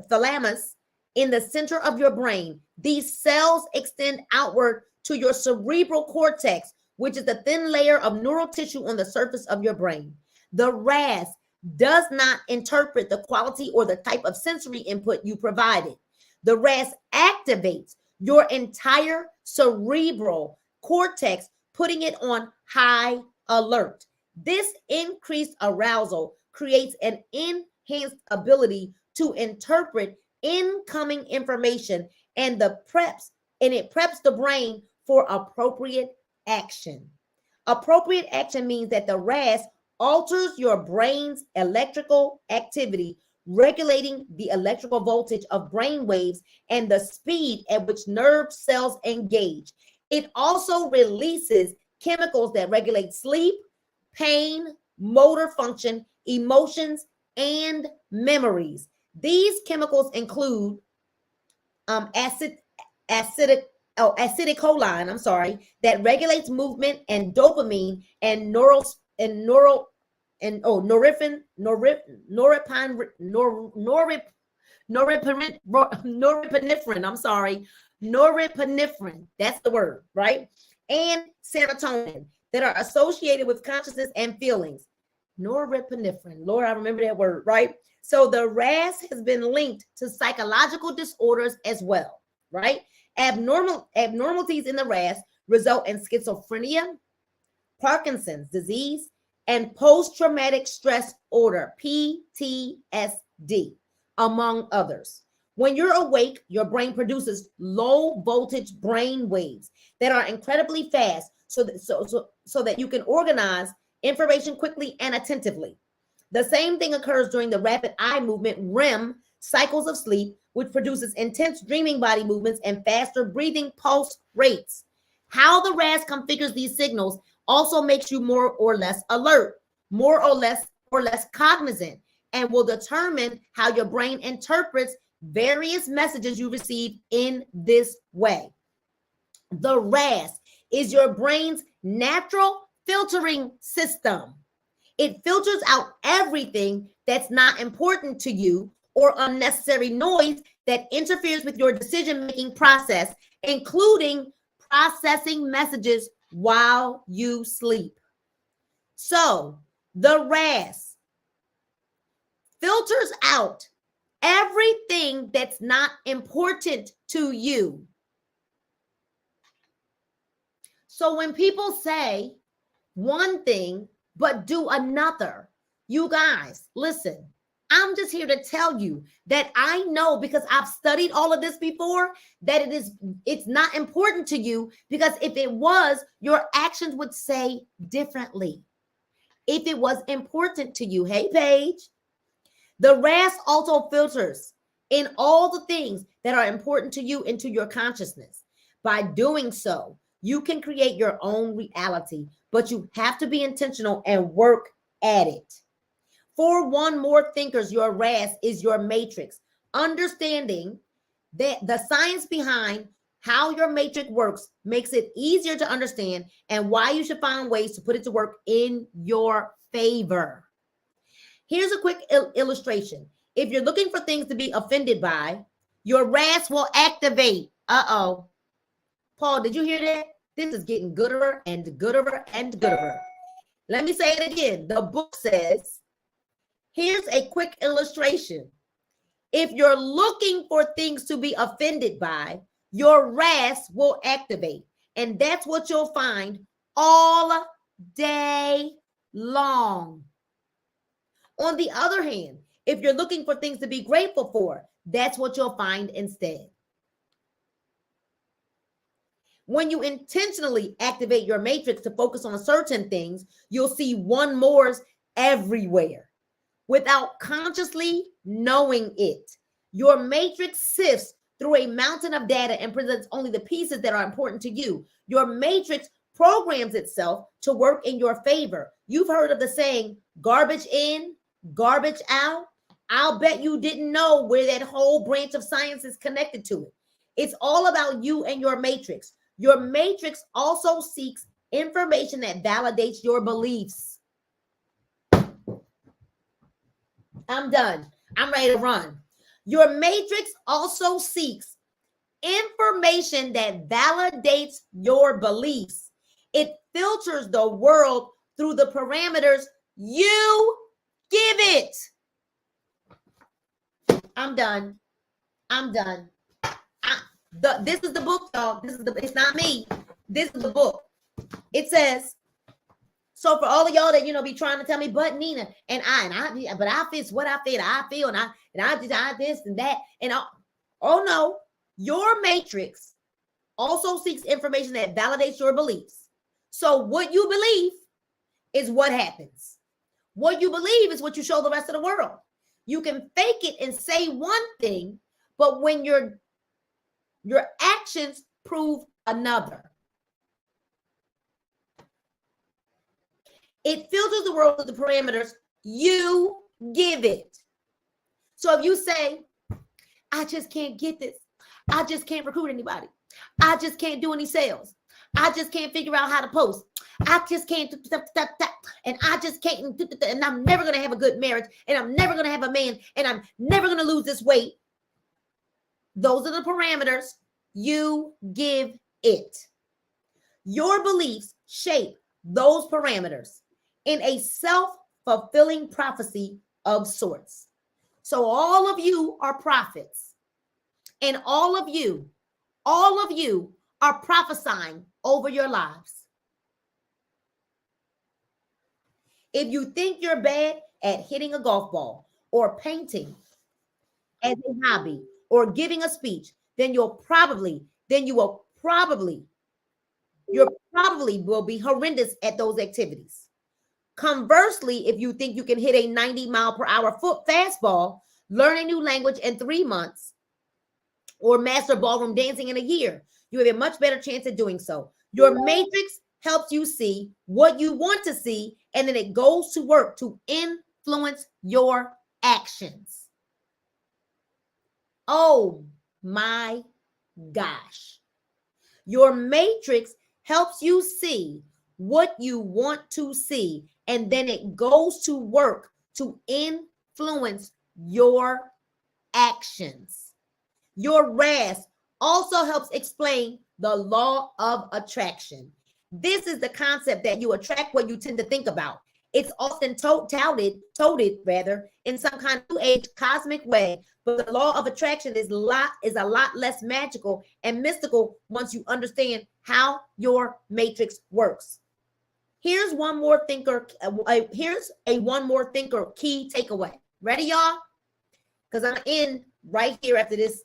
thalamus in the center of your brain. These cells extend outward to your cerebral cortex, which is the thin layer of neural tissue on the surface of your brain. The RAS does not interpret the quality or the type of sensory input you provided. The RAS activates your entire cerebral cortex, putting it on high alert. This increased arousal creates an enhanced ability to interpret incoming information and it preps the brain for appropriate action. Appropriate action means that the RAS alters your brain's electrical activity, regulating the electrical voltage of brain waves and the speed at which nerve cells engage. It also releases chemicals that regulate sleep, pain, motor function, emotions, and memories. These chemicals include acetylcholine, that regulates movement, and dopamine and norepinephrine, norepinephrine, that's the word, right? And serotonin that are associated with consciousness and feelings. Norepinephrine, Lord, I remember that word, right? So the RAS has been linked to psychological disorders as well, right? Abnormalities in the RAS result in schizophrenia, Parkinson's disease, and post-traumatic stress disorder, PTSD, among others. When you're awake, your brain produces low voltage brain waves that are incredibly fast so that you can organize information quickly and attentively. The same thing occurs during the rapid eye movement, REM, cycles of sleep, which produces intense dreaming body movements and faster breathing pulse rates. How the RAS configures these signals also makes you more or less alert, more or less cognizant, and will determine how your brain interprets various messages you receive in this way. The RAS is your brain's natural filtering system. It filters out everything that's not important to you or unnecessary noise that interferes with your decision-making process, including processing messages while you sleep. So the RAS filters out everything that's not important to you. So when people say one thing but do another, you guys, listen, I'm just here to tell you that I know, because I've studied all of this before, that it's not important to you, because if it was, your actions would say differently. If it was important to you, hey, Paige, the RAS also filters in all the things that are important to you into your consciousness. By doing so, you can create your own reality, but you have to be intentional and work at it. For one more thinkers, your RAS is your matrix. Understanding that the science behind how your matrix works makes it easier to understand and why you should find ways to put it to work in your favor. Here's a quick illustration. If you're looking for things to be offended by, your RAS will activate. Uh-oh. Paul, did you hear that? This is getting gooder and gooder and gooder. Let me say it again. The book says, here's a quick illustration. If you're looking for things to be offended by, your RAS will activate. And that's what you'll find all day long. On the other hand, if you're looking for things to be grateful for, that's what you'll find instead. When you intentionally activate your matrix to focus on certain things, you'll see one mores everywhere without consciously knowing it. Your matrix sifts through a mountain of data and presents only the pieces that are important to you. Your matrix programs itself to work in your favor. You've heard of the saying, garbage in, garbage out. I'll bet you didn't know where that whole branch of science is connected to it. It's all about you and your matrix. Your matrix also seeks information that validates your beliefs. I'm done. I'm ready to run. Your matrix also seeks information that validates your beliefs. It filters the world through the parameters you give it. I'm done. I'm done. This is the book, y'all. It's not me. This is the book. It says, so for all of y'all that be trying to tell me, but Nina, but I feel what I feel, and I this and that, and oh no, your matrix also seeks information that validates your beliefs. So what you believe is what happens. What you believe is what you show the rest of the world. You can fake it and say one thing, but when your actions prove another. It filters the world with the parameters you give it. So if you say, I just can't get this. I just can't recruit anybody. I just can't do any sales. I just can't figure out how to post. I just can't, and I just can't, and I'm never going to have a good marriage, and I'm never going to have a man, and I'm never going to lose this weight. Those are the parameters you give it. Your beliefs shape those parameters in a self-fulfilling prophecy of sorts. So all of you are prophets, and all of you are prophesying over your lives. If you think you're bad at hitting a golf ball or painting as a hobby or giving a speech, then you will probably be horrendous at those activities. Conversely, if you think you can hit a 90-mile-per-hour fastball, learn a new language in 3 months, or master ballroom dancing in a year, you have a much better chance at doing so. Your matrix helps you see what you want to see, and then it goes to work to influence your actions. Oh my gosh. Your matrix helps you see what you want to see, and then it goes to work to influence your actions. Your RAS also helps explain the law of attraction. This is the concept that you attract what you tend to think about. It's often touted in some kind of new age cosmic way, but the law of attraction is a lot less magical and mystical once you understand how your matrix works. Here's one more thinker. Here's a one more thinker key takeaway. Ready, y'all? Because I'm in right here after these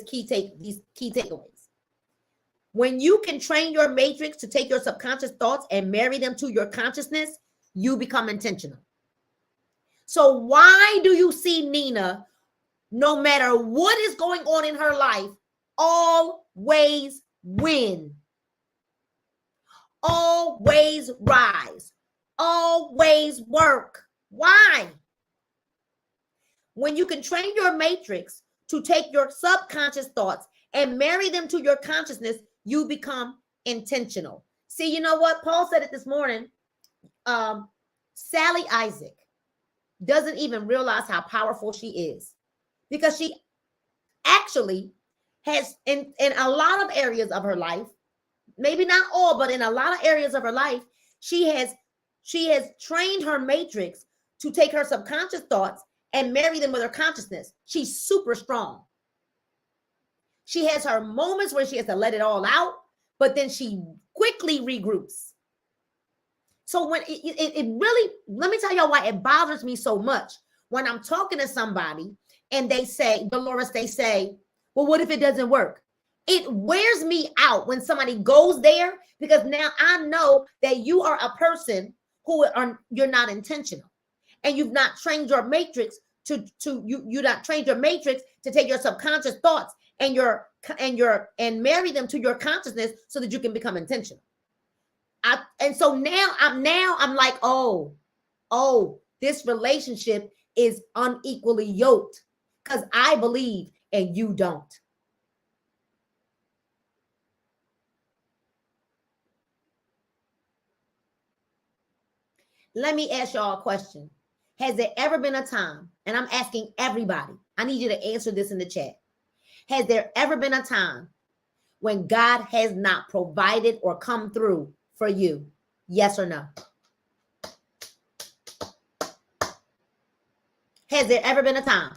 key takeaways. When you can train your matrix to take your subconscious thoughts and marry them to your consciousness, you become intentional. So why do you see Nina, no matter what is going on in her life, always win? Always rise, always work. Why? When you can train your matrix to take your subconscious thoughts and marry them to your consciousness, you become intentional. See, you know what? Paul said it this morning. Sally Isaac doesn't even realize how powerful she is, because she actually has in a lot of areas of her life, maybe not all, but in a lot of areas of her life, she has trained her matrix to take her subconscious thoughts and marry them with her consciousness. She's super strong. She has her moments where she has to let it all out, but then she quickly regroups. So when it really, let me tell y'all why it bothers me so much when I'm talking to somebody and they say, Dolores, they say, well, what if it doesn't work? It wears me out when somebody goes there, because now I know that you are a person you're not intentional, and you've not trained your matrix to take your subconscious thoughts and marry them to your consciousness so that you can become intentional. So now I'm like, oh, this relationship is unequally yoked because I believe and you don't. Let me ask y'all a question. Has there ever been a time, and I'm asking everybody, I need you to answer this in the chat. Has there ever been a time when God has not provided or come through for you? Yes or no? Has there ever been a time?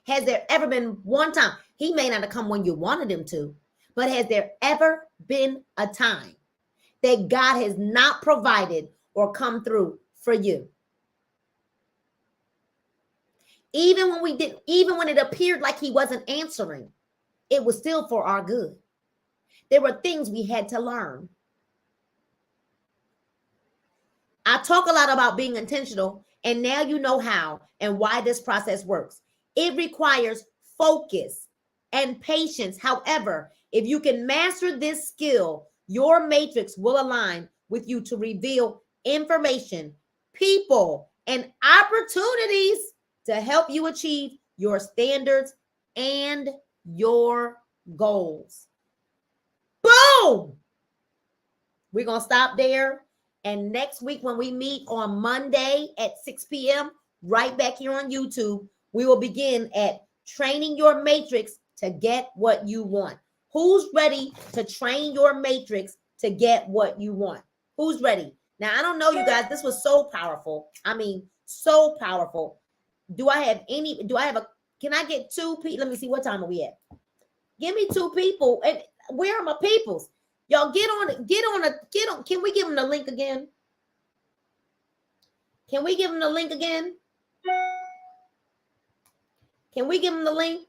Has there ever been one time? He may not have come when you wanted him to, but has there ever been a time that God has not provided or come through for you? Even when it appeared like he wasn't answering, it was still for our good. There were things we had to learn. I talk a lot about being intentional, and now you know how and why this process works. It requires focus and patience. However, if you can master this skill, your matrix will align with you to reveal information, people, and opportunities to help you achieve your standards and your goals. Boom! We're going to stop there. And next week, when we meet on Monday at 6 p.m., right back here on YouTube, we will begin at training your matrix to get what you want. Who's ready to train your matrix to get what you want? Who's ready? Now, I don't know, you guys. This was so powerful. I mean, so powerful. Can I get 2 people? Let me see, what time are we at? Give me 2 people. And where are my peoples? Y'all get on. Can we give them the link again? Can we give them the link again? Can we give them the link?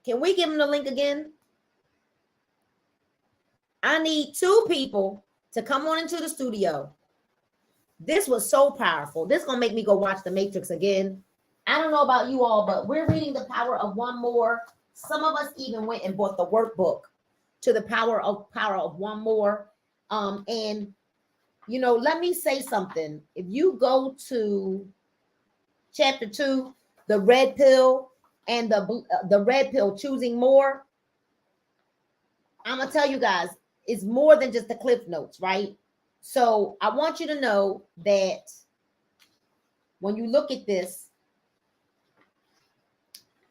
Can we give them the link again? I need 2 people to come on into the studio. This was so powerful. This is going to make me go watch The Matrix again. I don't know about you all, but we're reading The Power of One More. Some of us even went and bought the workbook to the power of one more. And, you know, let me say something. If you go to chapter 2, the red pill and the red pill, choosing more, I'm going to tell you guys, it's more than just the cliff notes, right? So I want you to know that when you look at this,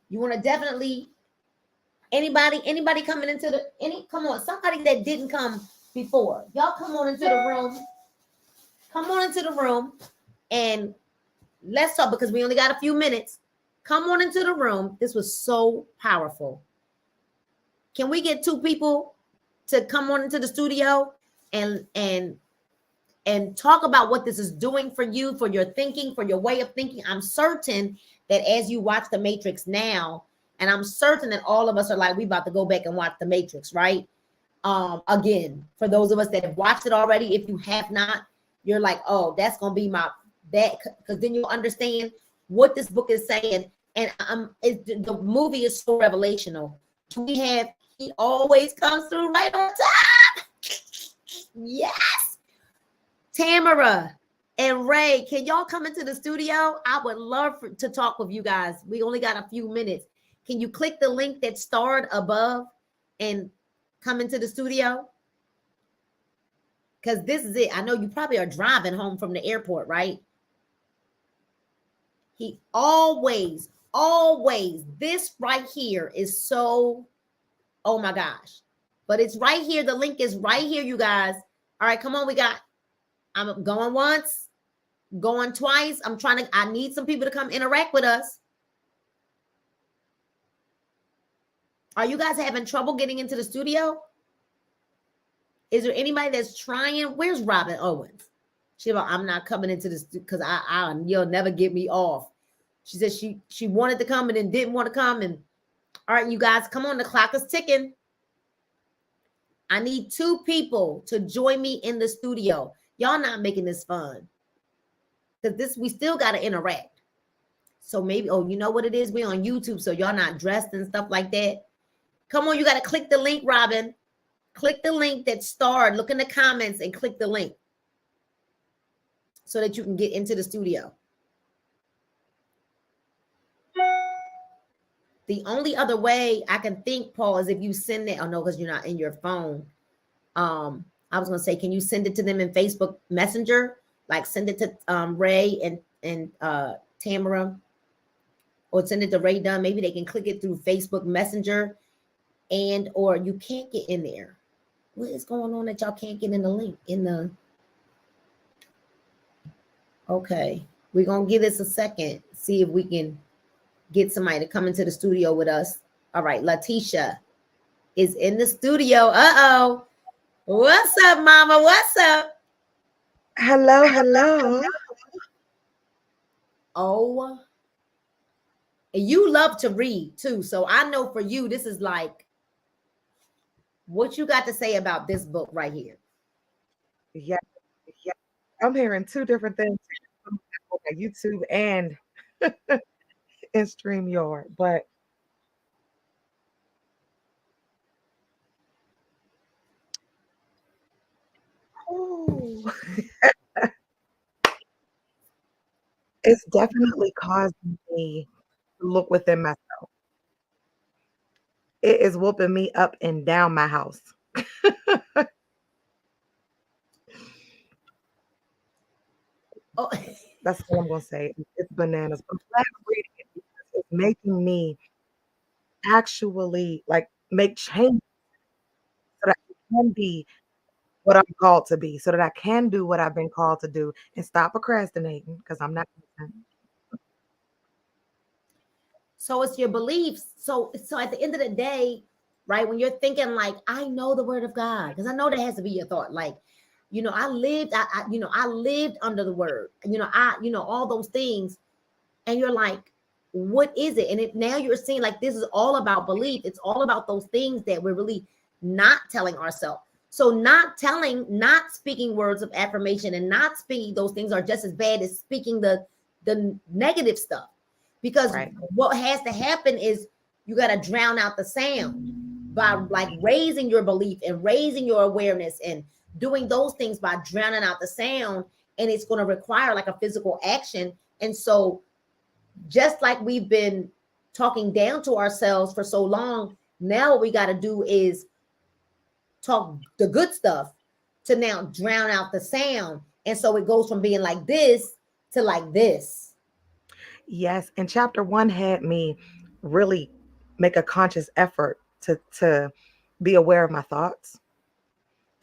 you want to definitely, anybody coming into come on, somebody that didn't come before, y'all come on into the room. Come on into the room and let's talk, because we only got a few minutes. Come on into the room. This was so powerful. Can we get 2 people to come on into the studio and talk about what this is doing for you, for your thinking, for your way of thinking? I'm certain that as you watch The Matrix now, and I'm certain that all of us are like, we about to go back and watch The Matrix, right? Again, for those of us that have watched it already, if you have not, you're like, oh, that's going to be that, because then you'll understand what this book is saying. And the movie is so revelational. He always comes through right on time. Yes. Tamara and Ray, can y'all come into the studio? I would love to talk with you guys. We only got a few minutes. Can you click the link that starred above and come into the studio? Because this is it. I know you probably are driving home from the airport, right? He always, this right here is so, oh my gosh. But it's right here. The link is right here, you guys. All right, come on. I'm going once, going twice. I need some people to come interact with us. Are you guys having trouble getting into the studio? Is there anybody that's trying? Where's Robin Owens? She's like, I'm not coming into this because you'll never get me off. She said she wanted to come and then didn't want to come. And all right, you guys, come on. The clock is ticking. I need 2 people to join me in the studio. Y'all not making this fun. Because we still got to interact. So maybe, oh, you know what it is? We're on YouTube, so y'all not dressed and stuff like that. Come on, you got to click the link, Robin. Click the link that starred. Look in the comments and click the link so that you can get into the studio. The only other way I can think, Paul, is if you send it. Oh no, because you're not in your phone. I was gonna say, can you send it to them in Facebook Messenger? Like send it to Ray and Tamara, or send it to Ray Dunn. Maybe they can click it through Facebook Messenger, and or you can't get in there. What is going on that y'all can't get in the link in the? Okay, we're gonna give this a second. See if we can get somebody to come into the studio with us. All right, Letitia is in the studio. Uh-oh. What's up, mama? What's up? Hello, hello. Oh, and you love to read too. So I know for you, this is like, what you got to say about this book right here? Yeah, yeah. I'm hearing two different things on YouTube and in StreamYard, but oh, it's definitely caused me to look within myself. It is whooping me up and down my house. Oh, That's all I'm gonna say. It's bananas. I'm glad I'm reading it because it's making me actually like make change so that I can be what I'm called to be, so that I can do what I've been called to do and stop procrastinating because I'm not. so it's your beliefs. So at the end of the day, right? When you're thinking like, I know the word of God, because I know that has to be your thought. Like, I lived under the word. All those things, and you're like, what is it? And now you're seeing like this is all about belief. It's all about those things that we're really not telling ourselves. So not speaking words of affirmation and not speaking those things are just as bad as speaking the negative stuff. Because Right. what has to happen is you got to drown out the sound by like raising your belief and raising your awareness and doing those things by drowning out the sound. And it's going to require like a physical action. And so just like we've been talking down to ourselves for so long, now what we got to do is talk the good stuff to now drown out the sound. And so it goes from being like this to like this. Yes, and chapter 1 had me really make a conscious effort to be aware of my thoughts.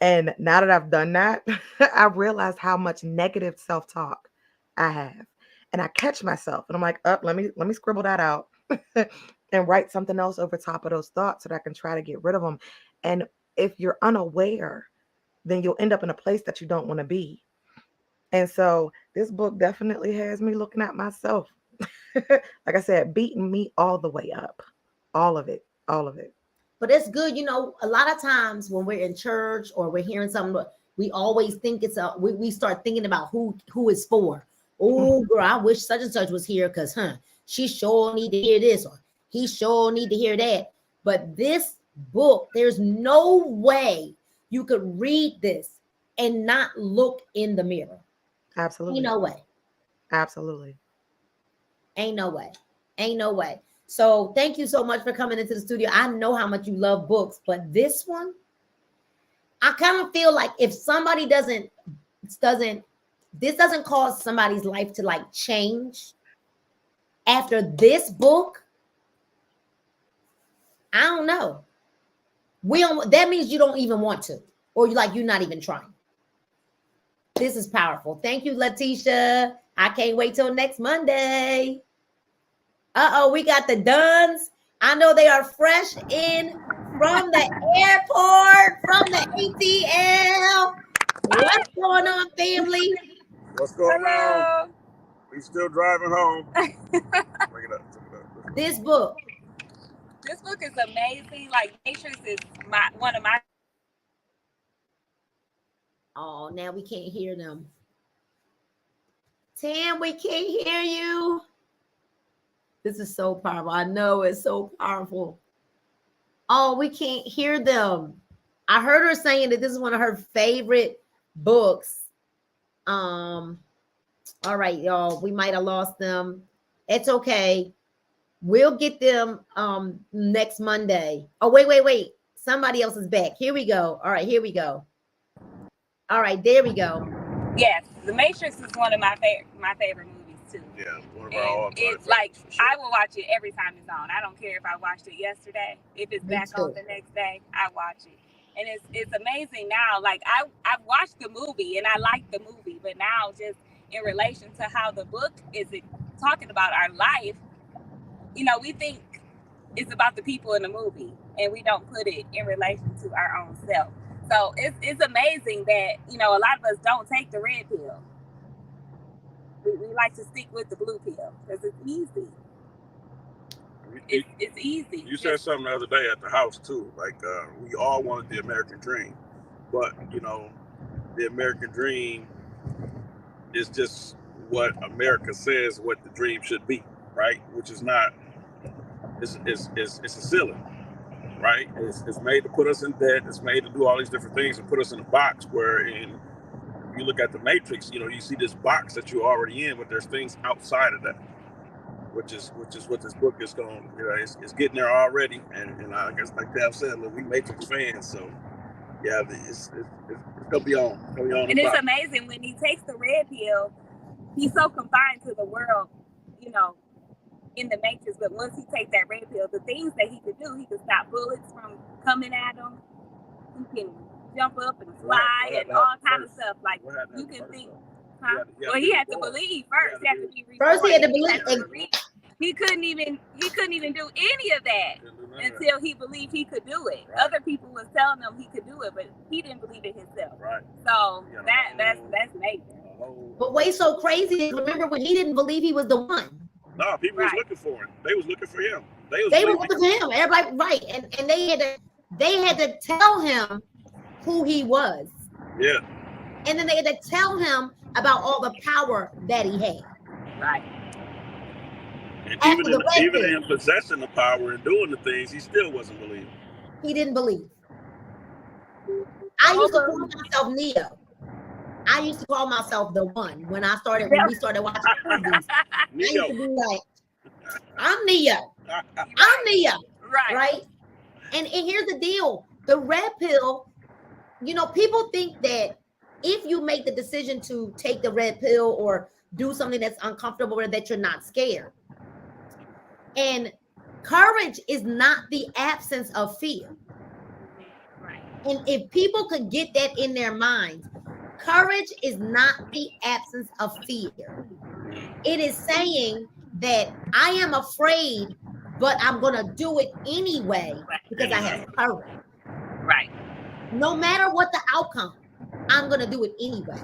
And now that I've done that, I realize how much negative self-talk I have. And I catch myself and I'm like, up, let me scribble that out and write something else over top of those thoughts so that I can try to get rid of them. And if you're unaware, then you'll end up in a place that you don't want to be. And so this book definitely has me looking at myself. Like I said, beating me all the way up. All of it. All of it. But it's good, a lot of times when we're in church or we're hearing something, we always think we start thinking about who it's for. Oh, girl, I wish such and such was here because, she sure need to hear this or he sure need to hear that. But this book, there's no way you could read this and not look in the mirror. Absolutely. Ain't no way. Absolutely. Ain't no way. Ain't no way. So thank you so much for coming into the studio. I know how much you love books, but this one, I kind of feel like if somebody doesn't cause somebody's life to like change after this book, I don't know. That means you don't even want to, or you're not even trying. This is powerful. Thank you, Letitia. I can't wait till next Monday. We got the Duns. I know they are fresh in from the airport, from the ATL. What's going on, family? What's going on? We still driving home. Bring it up. This book is amazing. Like Matrix is one of my. Oh, now we can't hear them. Tam, we can't hear you. This is so powerful. I know it's so powerful. Oh, we can't hear them. I heard her saying that this is one of her favorite books. All right, y'all. We might have lost them. It's okay. We'll get them next Monday. Oh, wait. Somebody else is back. Here we go. All right, here we go. All right, there we go. Yes, The Matrix is one of my favorite movies too. Yeah, one of And our all-time it's like favorites, for sure. I will watch it every time it's on. I don't care if I watched it yesterday. If it's Me back too. on the next day, I watch it. And it's amazing now. Like I've watched the movie and I like the movie, but now just in relation to how the book is talking about our life, you know, we think it's about the people in the movie and we don't put it in relation to our own self. So it's amazing that, you know, a lot of us don't take the red pill. We like to stick with the blue pill because it's easy. It's easy. You said something the other day at the house too. Like we all wanted the American dream, but you know, the American dream is just what America says what the dream should be, right? Which is not. It's a ceiling, right? It's made to put us in debt. It's made to do all these different things and put us in a box. Where in you look at the Matrix, you know, you see this box that you're already in, but there's things outside of that. Which is what this book is going. You know, it's getting there already, and I guess like Tab said, look, we Matrix fans, so yeah, it's gonna be on. And it's amazing when he takes the red pill, he's so confined to the world, you know, in the Matrix. But once he takes that red pill, the things that he could do, he could stop bullets from coming at him. He can jump up and fly and all kind of stuff. Like you can think. Huh? Well, he had to believe first. He had to be reborn. First, he had to believe. He couldn't even do any of that until he believed he could do it. Right. Other people was telling him he could do it, but he didn't believe it himself. Right. So that's major. But what's so crazy is remember when he didn't believe he was the one. No, people was looking for him. They was looking for him. They were looking for him. Everybody, right? And they had to tell him who he was. Yeah. And then they had to tell him about all the power that he had. Right. And even in possessing the power and doing the things, he still wasn't believing. He didn't believe. I used to call myself Neo. I used to call myself the one when we started watching movies. I used to be like, I'm Neo. I'm Neo. Right. And here's the deal. The red pill, you know, people think that if you make the decision to take the red pill or do something that's uncomfortable or that you're not scared. And courage is not the absence of fear. Right. And if people could get that in their minds, courage is not the absence of fear. It is saying that I am afraid, but I'm going to do it anyway because I have courage. Right. No matter what the outcome, I'm going to do it anyway.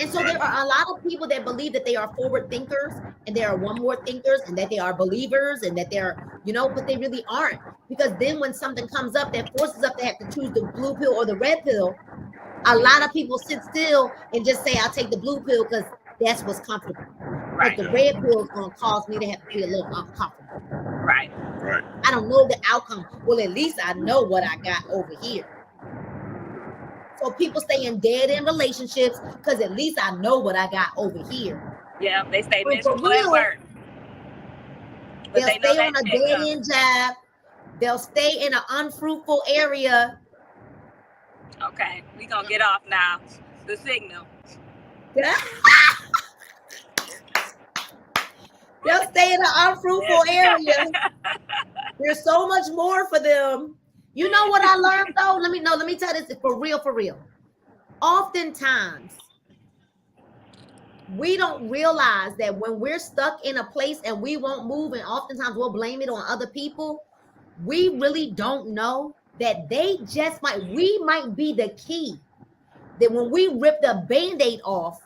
And so there are a lot of people that believe that they are forward thinkers and there are one more thinkers and that they are believers and that they're, you know, but they really aren't. Because then when something comes up that forces up to have to choose the blue pill or the red pill, a lot of people sit still and just say, I'll take the blue pill because that's what's comfortable. But the red pill is going to cause me to have to be a little uncomfortable. Right. I don't know the outcome. Well, at least I know what I got over here. So people stay in dead-end relationships because at least I know what I got over here. Yeah, they stay miserable at work. They'll stay on a dead-end job. They'll stay in an unfruitful area. Okay, we gonna get off now. The signal. They'll stay in an unfruitful area. There's so much more for them. You know what I learned though? Let me tell this for real. Oftentimes, we don't realize that when we're stuck in a place and we won't move, and oftentimes we'll blame it on other people, we really don't know that we might be the key. That when we rip the Band-Aid off,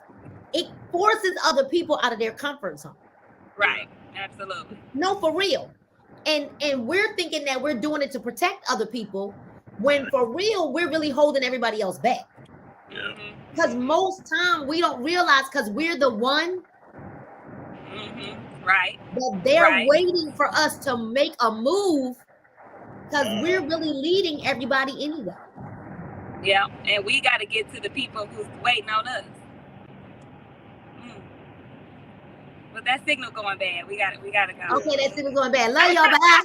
it forces other people out of their comfort zone. Right, absolutely. No, for real. And we're thinking that we're doing it to protect other people when for real, we're really holding everybody else back. Yeah. Because most time we don't realize because we're the one right that they're waiting for us to make a move because we're really leading everybody anyway. Yeah, and we got to get to the people who's waiting on us. But that signal going bad. We gotta go. Okay, that signal going bad. Love y'all. Bye.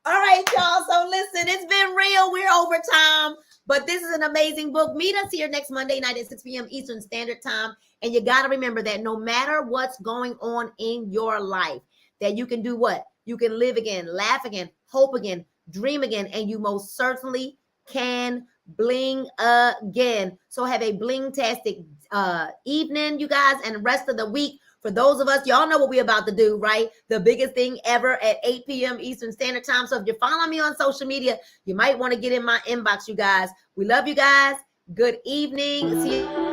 All right, y'all. So listen, it's been real. We're over time, but this is an amazing book. Meet us here next Monday night at 6 p.m. Eastern Standard Time. And you got to remember that no matter what's going on in your life, that you can do what? You can live again, laugh again, hope again, dream again, and you most certainly can bling again. So have a bling-tastic evening, you guys, and rest of the week. For those of us, y'all know what we're about to do, right? The biggest thing ever at 8 p.m. Eastern Standard Time. So if you're following me on social media, you might want to get in my inbox, you guys. We love you guys. Good evening. See you.